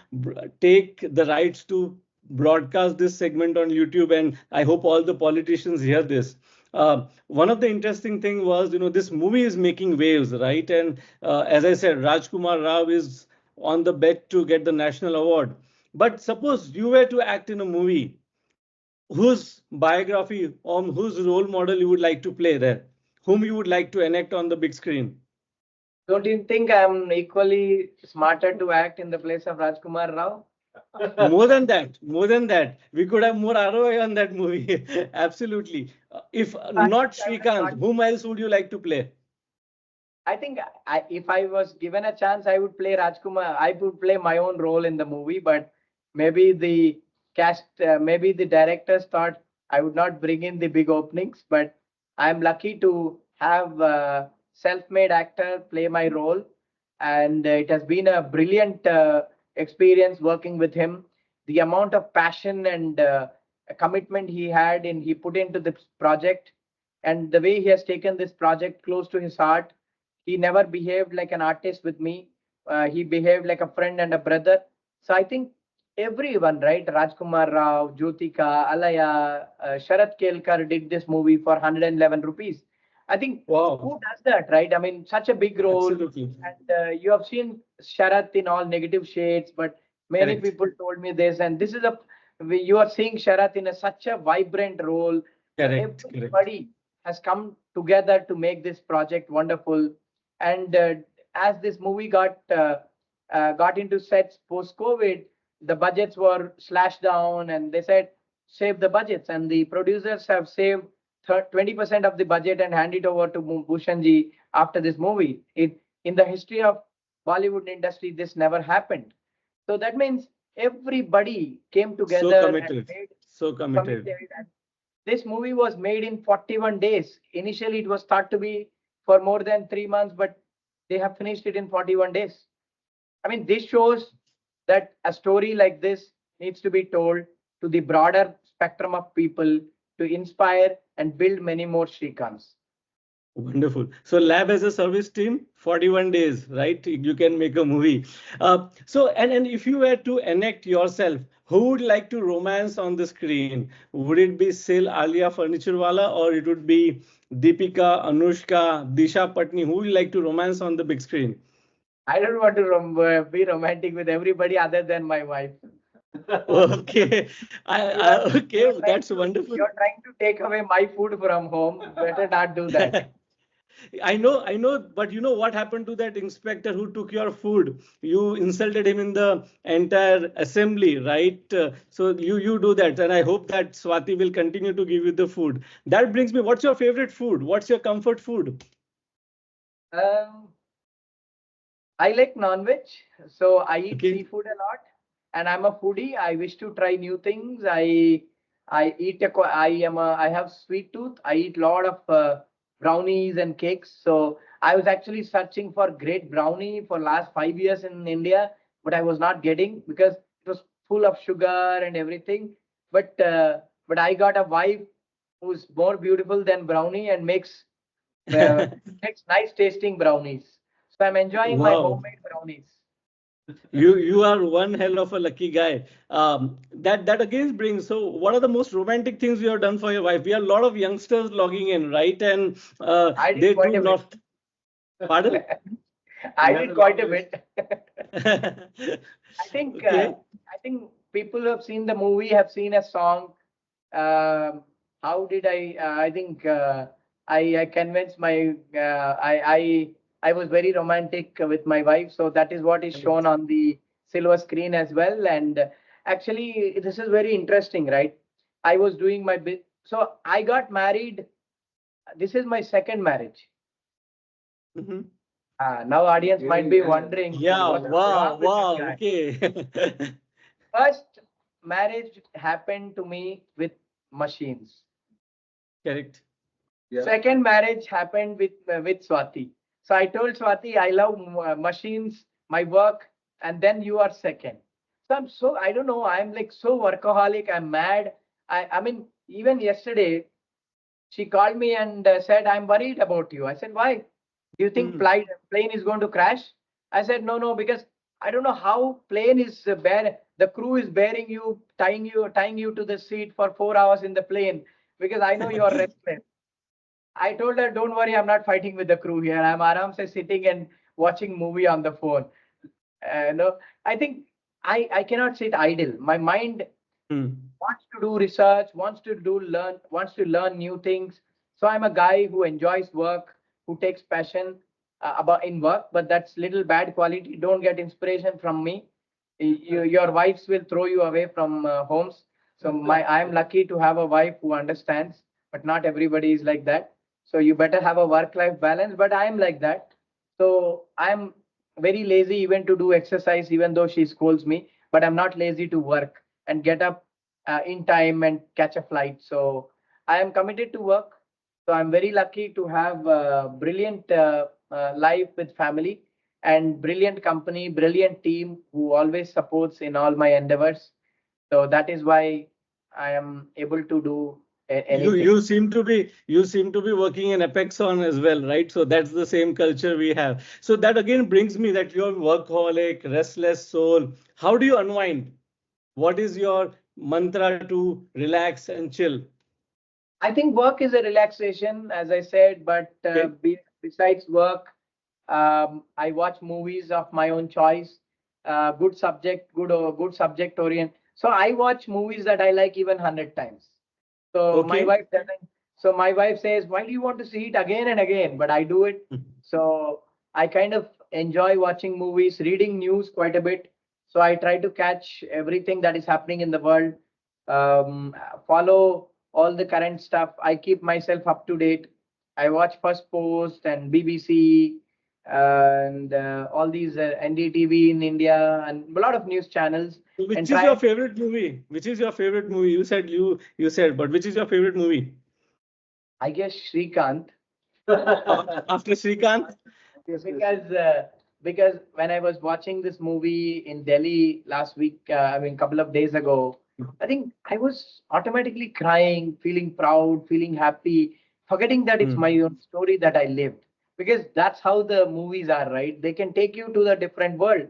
take the rights to broadcast this segment on YouTube, and I hope all the politicians hear this. One of the interesting thing was, this movie is making waves, right? And as I said, Rajkumar Rao is on the bet to get the national award. But suppose you were to act in a movie, whose biography or whose role model you would like to play there, whom you would like to enact on the big screen? Don't you think I'm equally smarter to act in the place of Rajkumar Rao? More than that, we could have more ROI on that movie. Absolutely. If not Srikanth, whom else would you like to play? I think if I was given a chance, I would play Rajkumar. I would play my own role in the movie, but maybe the cast, maybe the directors thought I would not bring in the big openings. But I'm lucky to have a self-made actor play my role, and it has been a brilliant experience working with him. The amount of passion and commitment he put into this project, and the way he has taken this project close to his heart. He never behaved like an artist with me. He behaved like a friend and a brother. So I think everyone, right? Rajkumar Rao, Jyotika, Alaya, Sharat Kelkar did this movie for 111 rupees. I think Wow. who does that, right? I mean, such a big role. Absolutely. And you have seen Sharat in all negative shades, but many Correct. people told me this. And this is you are seeing Sharat in such a vibrant role. Correct. Correct. Everybody has come together to make this project wonderful. And as this movie got into sets post COVID, the budgets were slashed down, and they said save the budgets. And the producers have saved 20% of the budget and hand it over to Bhushanji after this movie. It in the history of Bollywood industry, this never happened. So that means everybody came So together and committed. made So committed. committed. And this movie was made in 41 days. Initially, it was thought to be for more than 3 months, but they have finished it in 41 days. I mean, this shows that a story like this needs to be told to the broader spectrum of people to inspire and build many more Srikanths. Wonderful. So lab as a service team, 41 days, right? You can make a movie. And if you were to enact yourself, who would like to romance on the screen? Would it be Sil Alia Furniture Wala, or it would be Deepika, Anushka, Disha Patni? Who would like to romance on the big screen? I don't want to be romantic with everybody other than my wife. Okay. Okay, that's wonderful. You're trying to take away my food from home. Better not do that. I know, but you know what happened to that inspector who took your food? You insulted him in the entire assembly, right? So you do that, and I hope that Swati will continue to give you the food. That brings me. What's your favorite food? What's your comfort food? Um, I like non-veg, so I eat Okay. seafood a lot, and I'm a foodie. I wish to try new things. I have sweet tooth. I eat a lot of brownies and cakes. So I was actually searching for great brownie for last 5 years in India, but I was not getting because it was full of sugar and everything. But I got a wife who's more beautiful than brownie and uh, makes nice tasting brownies. So I'm enjoying my Wow. homemade brownies. You are one hell of a lucky guy. That again brings. So, what are the most romantic things you have done for your wife? We have a lot of youngsters logging in, right? And I did they quite do a bit. not. Pardon? I did quite a bit. Okay. I think people who have seen the movie have seen a song. How did I? I think I convinced my. I was very romantic with my wife, so that is what is shown on the silver screen as well. And actually, this is very interesting, right? I was doing my bit. So I got married. This is my second marriage. Mhm. Now audience might be wondering Yeah. what's Wow. wrong with this Wow. guy. Okay. First marriage happened to me with machines. Correct. Second marriage happened with Swati. So I told Swati I love machines, my work, and then you are second. So I don't know, I'm like so workaholic. I'm mad. I mean, even yesterday she called me and said, I'm worried about you. I said, why? Do you think Hmm. plane is going to crash? I said, no, because I don't know how plane is the crew is bearing you, tying you to the seat for 4 hours in the plane because I know you are restless. I told her, don't worry, I'm not fighting with the crew here. I'm aram se sitting and watching movie on the phone. No, I think I cannot sit idle. My mind Hmm. wants to do research, wants to learn new things. So I'm a guy who enjoys work, who takes passion about in work, but that's little bad quality. Don't get inspiration from me. Your wives will throw you away from homes. So I'm lucky to have a wife who understands, but not everybody is like that. So you better have a work-life balance. But I am like that. So I'm very lazy even to do exercise, even though she scolds me. But I'm not lazy to work and get up in time and catch a flight. So I am committed to work. So I'm very lucky to have a brilliant life with family and brilliant company, brilliant team who always supports in all my endeavors. So that is why I am able to do anything. You seem to be working in Apex on as well, right? So that's the same culture we have. So that again brings me that you're workaholic, restless soul. How do you unwind? What is your mantra to relax and chill? I think work is a relaxation, as I said, but Okay. besides work, I watch movies of my own choice. Good subject orient. So I watch movies that I like even 100 times. So my Okay. wife doesn't. So my wife says, "Why do you want to see it again and again?" But I do it. So I kind of enjoy watching movies, reading news quite a bit. So I try to catch everything that is happening in the world, follow all the current stuff. I keep myself up to date. I watch First Post and BBC and all these NDTV in India and a lot of news channels and Which is try. your favorite movie? Which is your favorite movie? You said, but which is your favorite movie? I guess Srikanth. After Srikanth? Yes, because when I was watching this movie in Delhi last week, I mean, couple of days ago, I think I was automatically crying, feeling proud, feeling happy, forgetting that it's Hmm. my own story that I lived. Because that's how the movies are, right? They can take you to the different world.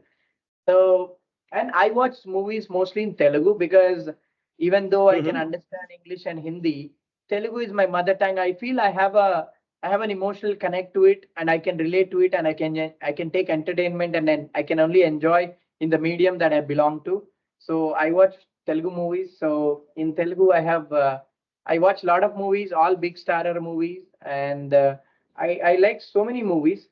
So, and I watch movies mostly in Telugu because even though I can Mhm. understand English and Hindi, Telugu is my mother tongue. I have an emotional connect to it, and I can relate to it, and I can take entertainment, and then I can only enjoy in the medium that I belong to. So I watch Telugu movies. So in Telugu, I watch a lot of movies, all big starrer movies, and I like so many movies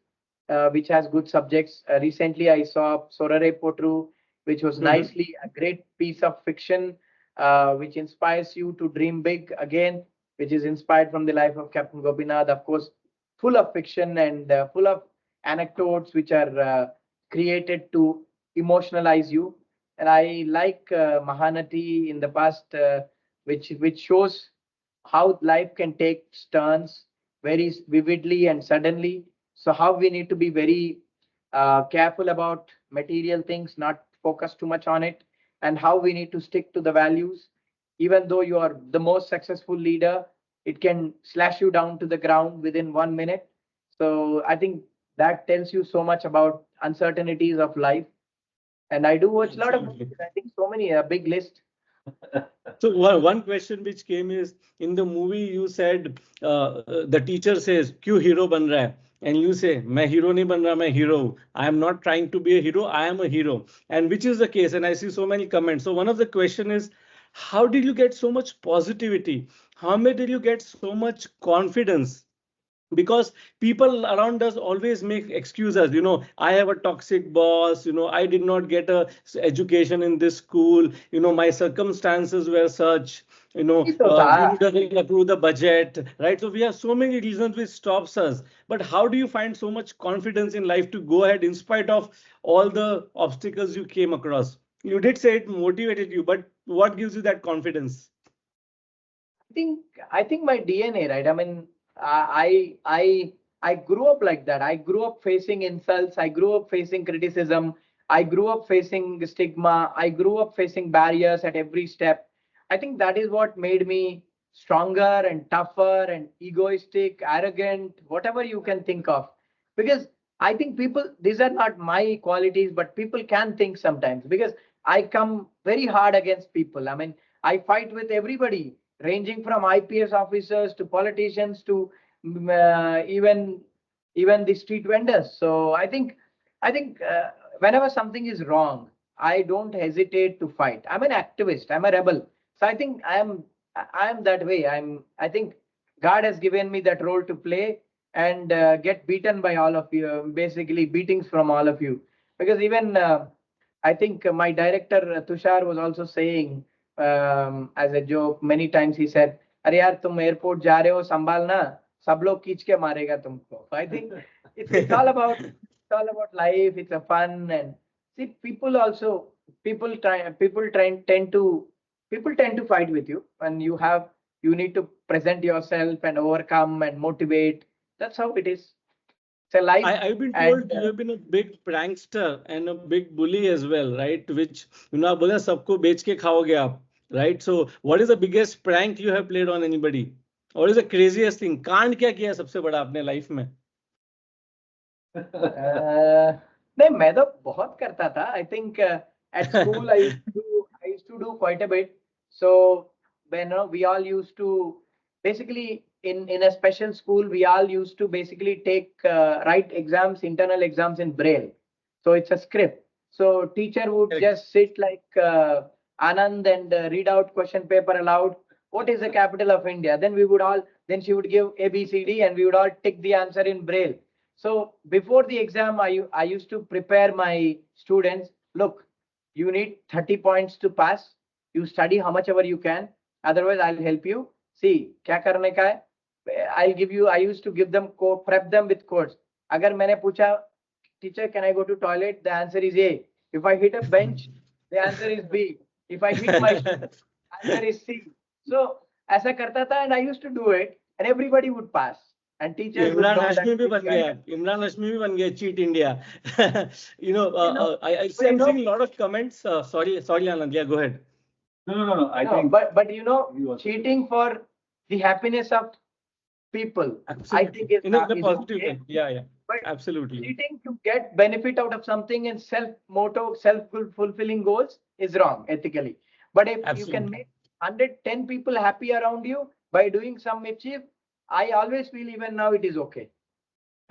which has good subjects. Recently, I saw Sorare Potru, which was Mhm. nicely a great piece of fiction, which inspires you to dream big again, which is inspired from the life of Captain Gopinath, of course, full of fiction and full of anecdotes which are created to emotionalize you. And I like Mahanati in the past, which shows how life can take turns very vividly and suddenly. So how we need to be very careful about material things, not focus too much on it, and how we need to stick to the values. Even though you are the most successful leader, it can slash you down to the ground within 1 minute. So I think that tells you so much about uncertainties of life. And I do watch a lot of Absolutely. movies. I think so many, a big list. So one question which came is in the movie you said the teacher says क्यों hero बन रहा है and you say मैं hero नहीं बन रहा मैं hero हूँ. I am not trying to be a hero, I am a hero, and which is the case, and I see so many comments. So one of the question is, how did you get so much positivity? How did you get so much confidence? Because people around us always make excuses, I have a toxic boss, I did not get a education in this school, my circumstances were such, नहीं तो था. we doesn't approve the budget, right? So we have so many reasons which stops us, but how do you find so much confidence in life to go ahead in spite of all the obstacles you came across? You did say it motivated you, but what gives you that confidence? I think I think my DNA, right? I mean, I grew up like that. I grew up facing insults. I grew up facing criticism. I grew up facing stigma. I grew up facing barriers at every step. I think that is what made me stronger and tougher and egoistic, arrogant, whatever you can think of. Because I think people, these are not my qualities, but people can think sometimes because I come very hard against people. I mean, I fight with everybody ranging from IPS officers to politicians to even the street vendors. So I think whenever something is wrong, I don't hesitate to fight. I'm an activist. I'm a rebel. So I am that way. I think God has given me that role to play and get beaten by all of you, basically beatings from all of you. Because even I think my director Tushar was also saying as a joke many times. He said, "अरे यार तुम airport जा रहे हो संभालना सब लोग खींच के मारेगा तुमको." So I think it's all about it's all about life. It's a fun. And see, people also, people tend to fight with you, and you need to present yourself and overcome and motivate. That's how it is. It's a life. I've been And told you have been a big prankster and a big bully as well, right? Which, आप बोले सबको बेच के खाओगे आप, right? So what is the biggest prank you have played on anybody? What is the craziest thing? कांड क्या किया सबसे बड़ा अपने लाइफ में? नहीं, मैं तो बहुत करता था. I think at school I used to do quite a bit. So when we all used to basically in a special school, we all used to basically take write exams, internal exams in Braille. So it's a script. So teacher would Correct. just sit like Anand and read out question paper aloud. What is the capital of India? Then she would give A, B, C, D, and we would all tick the answer in Braille. So before the exam, I used to prepare my students. Look, you need 30 points to pass. You study how much ever you can. Otherwise, I'll help you. See, क्या करने का है? I used to give them prep them with codes. अगर मैंने पूछा, teacher, can I go to toilet? The answer is A. If I hit a bench, the answer is B. If I hit my shoe, answer is C. So ऐसा करता था, and I used to do it, and everybody would pass. And teachers would Imran know Hashmi भी that. बन गया. इमरान हाशमी भी बन गया. Cheat India. I see. you I'm know- seeing a lot of comments. Sorry, Anand. Yeah, go ahead. No. I No, think, but you also- cheating for the happiness of people, Absolutely. I think is in a is positive okay. way. Yeah. But Absolutely. cheating to get benefit out of something and self-fulfilling goals is wrong ethically. But if you Absolutely. can make 110 people happy around you by doing some mischief, I always feel even now it is okay.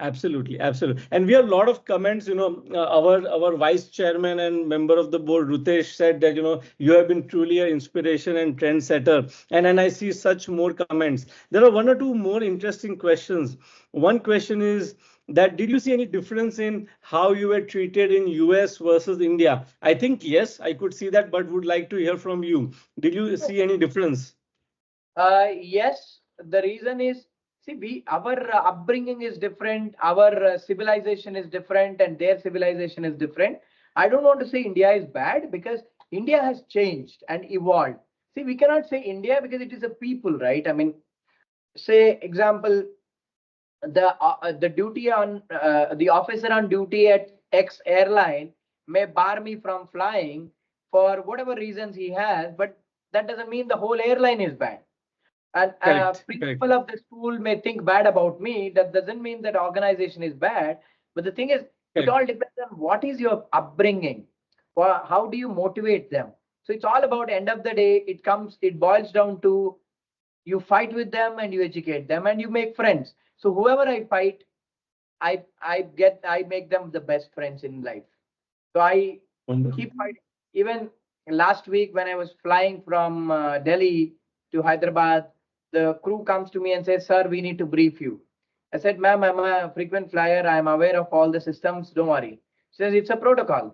Absolutely. And we have a lot of comments. Our vice chairman and member of the board, Rutesh, said that you have been truly an inspiration and trendsetter. And then I see such more comments. There are one or two more interesting questions. One question is that did you see any difference in how you were treated in US versus India? I think yes, I could see that, but would like to hear from you. Did you see any difference? Yes, the reason is, see, our upbringing is different, our civilization is different, and their civilization is different. I don't want to say India is bad because India has changed and evolved. See, we cannot say India because it is a people, right? I mean, say example, the duty on the officer on duty at X airline may bar me from flying for whatever reasons he has, but that doesn't mean the whole airline is bad. And Correct. principal of the school may think bad about me. That doesn't mean that organization is bad. But the thing is, it Correct. all depends on what is your upbringing. How do you motivate them? So it's all about end of the day. It boils down to you fight with them and you educate them and you make friends. So whoever I fight, I make them the best friends in life. So I Wonderful. keep fighting. Even last week when I was flying from Delhi to Hyderabad, the crew comes to me and says, "Sir, we need to brief you." I said, "Ma'am, I'm a frequent flyer. I'm aware of all the systems. Don't worry." She says, "It's a protocol."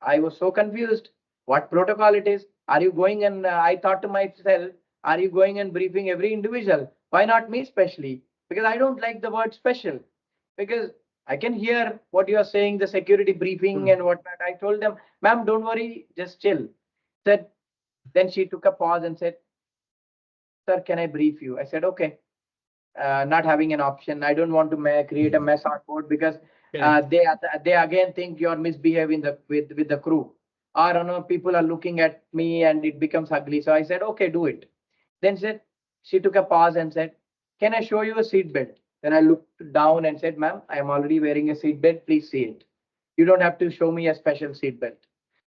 I was so confused. What protocol it is? Are you going and I thought to myself, are you going and briefing every individual? Why not me specially? Because I don't like the word special. Because I can hear what you are saying, the security briefing and whatnot. I told them, "Ma'am, don't worry, just chill." Said, then she took a pause and said, "Sir, can I brief you?" I said, "Okay." Not having an option. I don't want to create a mess on board because they again think you're misbehaving with the crew, or people are looking at me and it becomes ugly. So I said, "Okay, do it." Then she took a pause and said, "Can I show you a seat belt?" Then I looked down and said, "Ma'am, I am already wearing a seat belt. Please see it. You don't have to show me a special seat belt."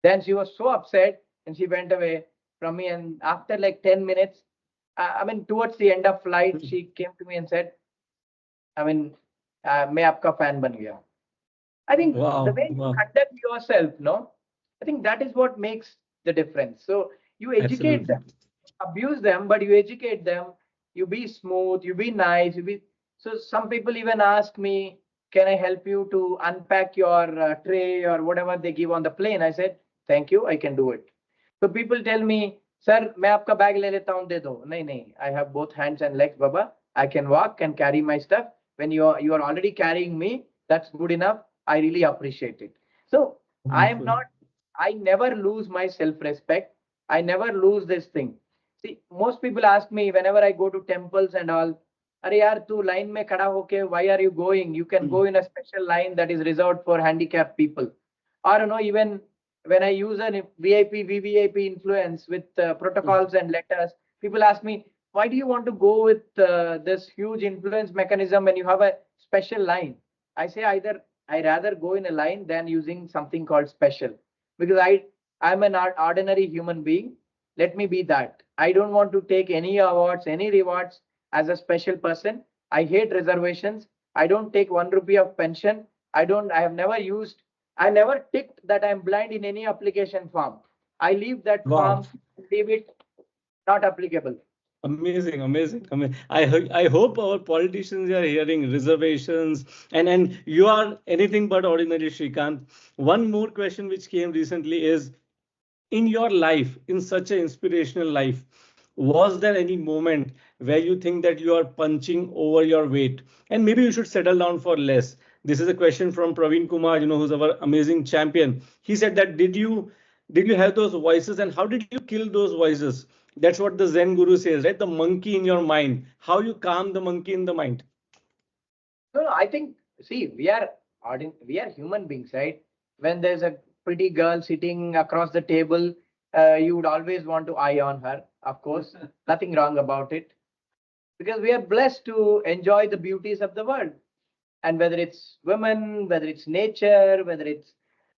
Then she was so upset and she went away from me. And after like 10 minutes, I mean, towards the end of flight, she came to me and said, I mean, मैं आपका fan बन गया. I think the way you conduct yourself, no, I think that is what makes the difference. So you educate them, abuse them, but you educate them. You be smooth, you be nice, So some people even ask me, "Can I help you to unpack your tray or whatever they give on the plane?" I said, "Thank you, I can do it." So people tell me, "Sir, मैं आपका bag ले लेता हूँ, दे दो." नहीं, I have both hands and legs, Baba. I can walk and carry my stuff. When you are already carrying me, that's good enough. I really appreciate it. So I am Wonderful. not, I never lose my self-respect. I never lose this thing. See, most people ask me whenever I go to temples and all, अरे यार तू line में खड़ा होके why are you going? You can go in a special line that is reserved for handicapped people. Or you know, even when I use an VIP, VVIP influence with protocols and letters, people ask me, why do you want to go with this huge influence mechanism when you have a special line? I say either I rather go in a line than using something called special because I'm an ordinary human being. Let me be that. I don't want to take any awards, any rewards as a special person. I hate reservations. I don't take 1 rupee of pension. I have never used, I never ticked that I'm blind in any application form. I leave that Wow. form, leave it not applicable. Amazing, amazing, amazing. I hope our politicians are hearing reservations and you are anything but ordinary, Srikanth. One more question which came recently is in your life, in such an inspirational life, was there any moment where you think that you are punching over your weight and maybe you should settle down for less? This is a question from Praveen Kumar, who's our amazing champion. He said that did you have those voices and how did you kill those voices? That's what the Zen guru says, right? The monkey in your mind. How you calm the monkey in the mind. No, I think, see, we are human beings, right? When there's a pretty girl sitting across the table, you would always want to eye on her. Of course, nothing wrong about it because we are blessed to enjoy the beauties of the world. And whether it's women, whether it's nature, whether it's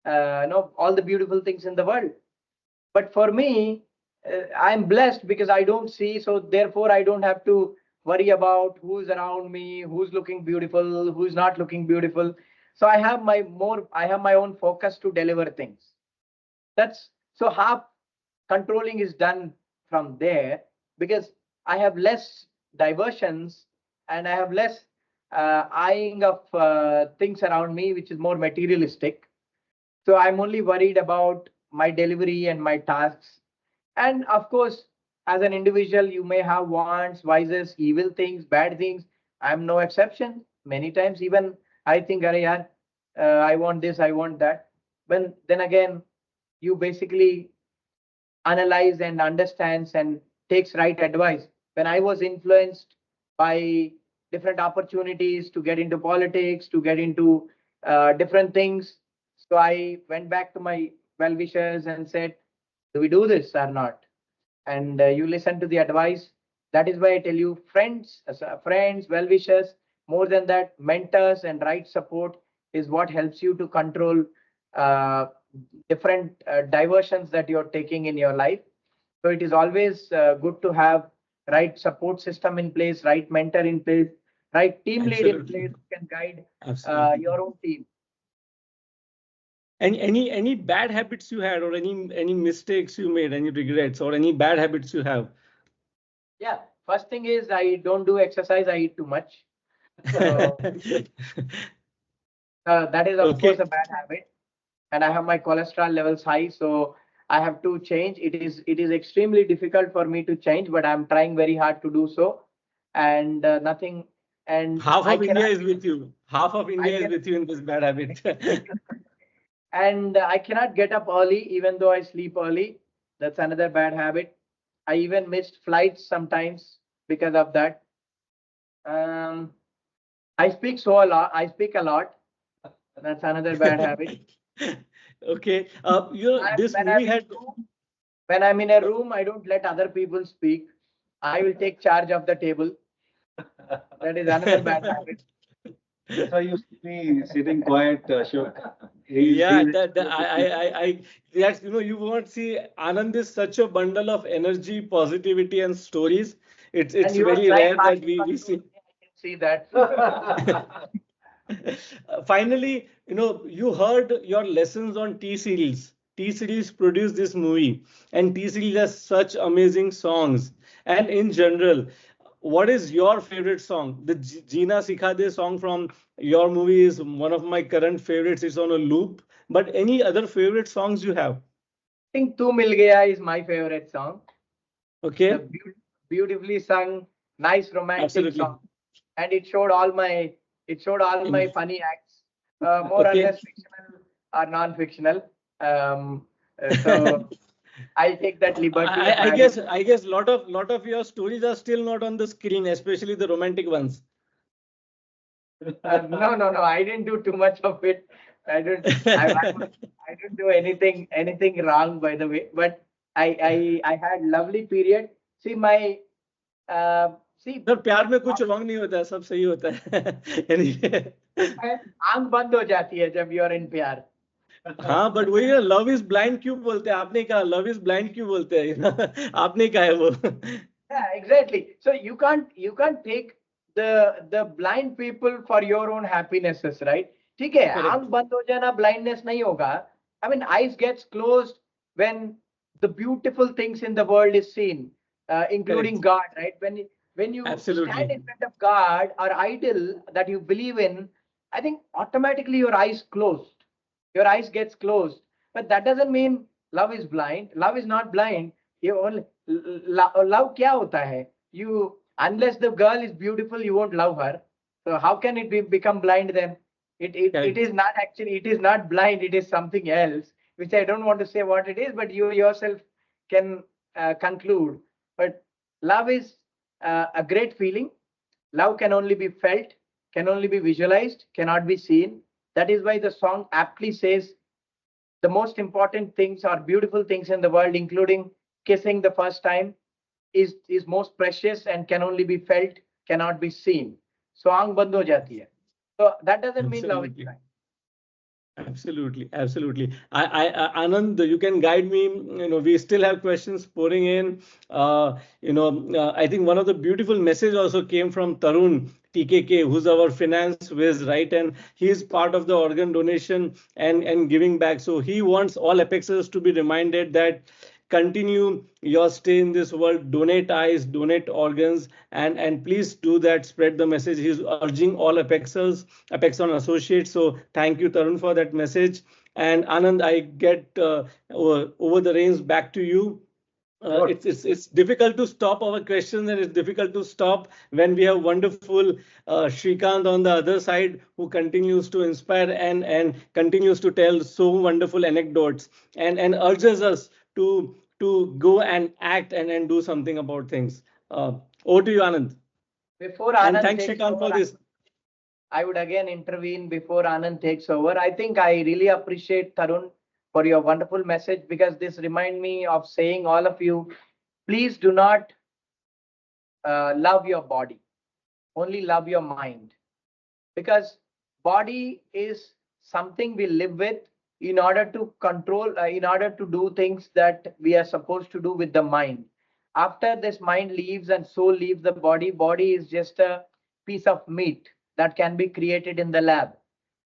all the beautiful things in the world. But for me, I'm blessed because I don't see, so therefore I don't have to worry about who's around me, who's looking beautiful, who's not looking beautiful. So I have my own focus to deliver things. That's so half controlling is done from there because I have less diversions and I have less eyeing of things around me, which is more materialistic. So I'm only worried about my delivery and my tasks. And of course, as an individual, you may have wants, vices, evil things, bad things. I'm no exception. Many times, even I think, "Arey yaar, I want this, I want that." When then again, you basically analyze and understands and takes right advice. When I was influenced by different opportunities to get into politics, to get into different things, so I went back to my well wishers and said, "Do we do this or not?" And you listen to the advice. That is why I tell you, friends, well wishers. More than that, mentors and right support is what helps you to control uh, different diversions that you're taking in your life. So it is always good to have right support system in place, right mentor in place, right team lead in Absolutely. place who can guide Absolutely. your own team. Any bad habits you had or any mistakes you made, any regrets or any bad habits you have? Yeah, first thing is I don't do exercise. I eat too much. So that is of course Okay. a bad habit, and I have my cholesterol levels high, so I have to change. It is extremely difficult for me to change, but I'm trying very hard to do so, and nothing. And Half I of India cannot is with you. Half of I India is can with you in this bad habit. and I cannot get up early even though I sleep early. That's another bad habit. I even missed flights sometimes because of that. Um, I speak so a lot. I speak a lot. That's another bad habit. Okay. This When movie I'm in had. a room, when I'm in a room, I don't let other people speak. I will take charge of the table. That is another bad habit. That's why you should be sitting quiet, Ashok. Yeah, He's that's, you won't see Anand is such a bundle of energy, positivity, and stories. It's And it's you are very trying rare hard that to we control see. me. I can see that. Finally, you heard your lessons on T series. T series produced this movie, and T series has such amazing songs. And in general, what is your favorite song? The Jeena Sikha De song from your movie is one of my current favorites. It's on a loop. But any other favorite songs you have? I think Tu Mil Gaya is my favorite song. The Okay, beautifully sung, nice romantic absolutely. song, and it showed all my funny acts. more or Okay. less fictional or non-fictional. So I'll take that liberty. of I having- guess lot of your stories are still not on the screen, especially the romantic ones. No. I didn't do too much of it. I didn't do anything wrong, by the way. But I had lovely period. See my see sir प्यार में कुछ wrong नहीं होता है, सब सही होता है. Anyway. आंख बंद हो जाती है जब यू आर इन प्यार. हाँ, but वही है, love is blind क्यों बोलते हैं? आपने कहा love is blind क्यों बोलते हैं? आपने कहा है वो. Yeah, exactly. So you can't take the blind people for your own happinesses, right? ठीक है, Correct. आंख बंद हो जाना blindness नहीं होगा. I mean, eyes gets closed when the beautiful things in the world is seen, including God, right? When you Absolutely. stand in front of God or idol that you believe in, I think automatically your eyes closed. Your eyes gets closed. But that doesn't mean love is blind. Love is not blind. You only love क्या होता है? You unless the girl is beautiful, you won't love her. So how can it become blind then? It Correct. is not actually, it is not blind. It is something else, which I don't want to say what it is, but you yourself can conclude. But love is a great feeling. Love can only be felt, can only be visualized, cannot be seen. That is why the song aptly says the most important things or beautiful things in the world, including kissing the first time, is most precious and can only be felt, cannot be seen. So आंख बंद हो जाती है. So that doesn't mean love is Absolutely. blind. Absolutely. Anand, you can guide me. We still have questions pouring in. I think one of the beautiful message also came from Tarun TKK, who's our finance whiz, right? And he is part of the organ donation and giving back. So he wants all Apexers to be reminded that continue your stay in this world, donate eyes, donate organs, and please do that, spread the message. He's urging all Apexers, Apexon associates. So thank you, Tarun, for that message. And Anand, I get over the reins back to you. Sure. It's difficult to stop our questions, and it's difficult to stop when we have wonderful Srikanth on the other side, who continues to inspire and continues to tell so wonderful anecdotes and urges us to go and act and do something about things. Over to you, Anand. Before And Anand thanks, takes Srikanth, for over, this. I would again intervene before Anand takes over. I think I really appreciate Tarun for your wonderful message, because this reminds me of saying all of you, please do not love your body, only love your mind, because body is something we live with in order to control, in order to do things that we are supposed to do with the mind. After this mind leaves and soul leaves the body, body is just a piece of meat that can be created in the lab.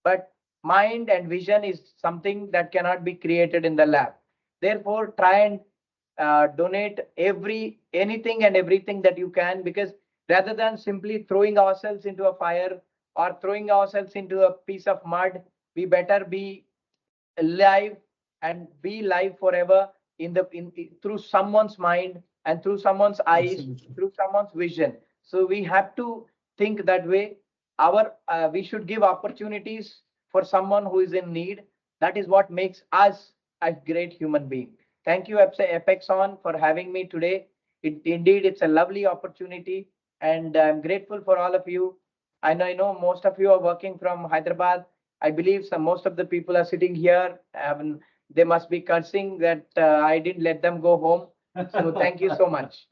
But mind and vision is something that cannot be created in the lab. Therefore, try and donate anything and everything that you can, because rather than simply throwing ourselves into a fire or throwing ourselves into a piece of mud, we better be alive and be live forever through someone's mind and through someone's eyes, Absolutely. through someone's vision. So we have to think that way. We should give opportunities for someone who is in need. That is what makes us a great human being. Thank you, Apexon, for having me today. Indeed, it's a lovely opportunity, and I'm grateful for all of you. I know most of you are working from Hyderabad. I believe most of the people are sitting here. They must be cursing that I didn't let them go home. So thank you so much.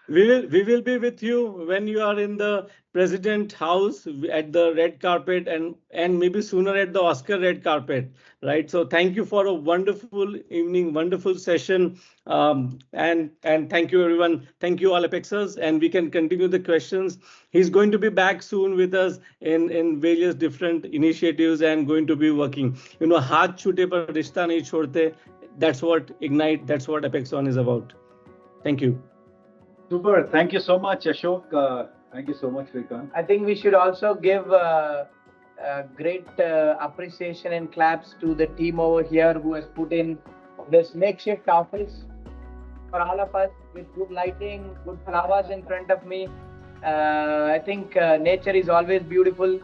We will be with you when you are in the president house at the red carpet and maybe sooner at the Oscar red carpet, right? So thank you for a wonderful evening, wonderful session, and thank you everyone. Thank you all Apexers, and we can continue the questions. He's going to be back soon with us in various different initiatives and going to be working. हाथ छूटे पर रिश्ता नहीं छोड़ते. That's what Ignite. That's what Apexon is about. Thank you. Super. Thank you so much, Ashok. Thank you so much, Srikanth. I think we should also give great appreciation and claps to the team over here who has put in this makeshift office for all of us, with good lighting, good flowers in front of me. I think nature is always beautiful.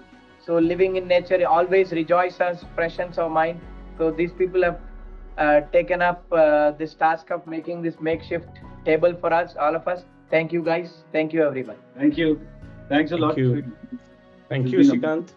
So living in nature always rejoices us, freshens our mind. So these people have taken up this task of making this makeshift table for us, all of us. Thank you guys. Thank you everyone. Thank you. Thanks a lot. Thank you. Thank It's you, been a- Srikanth.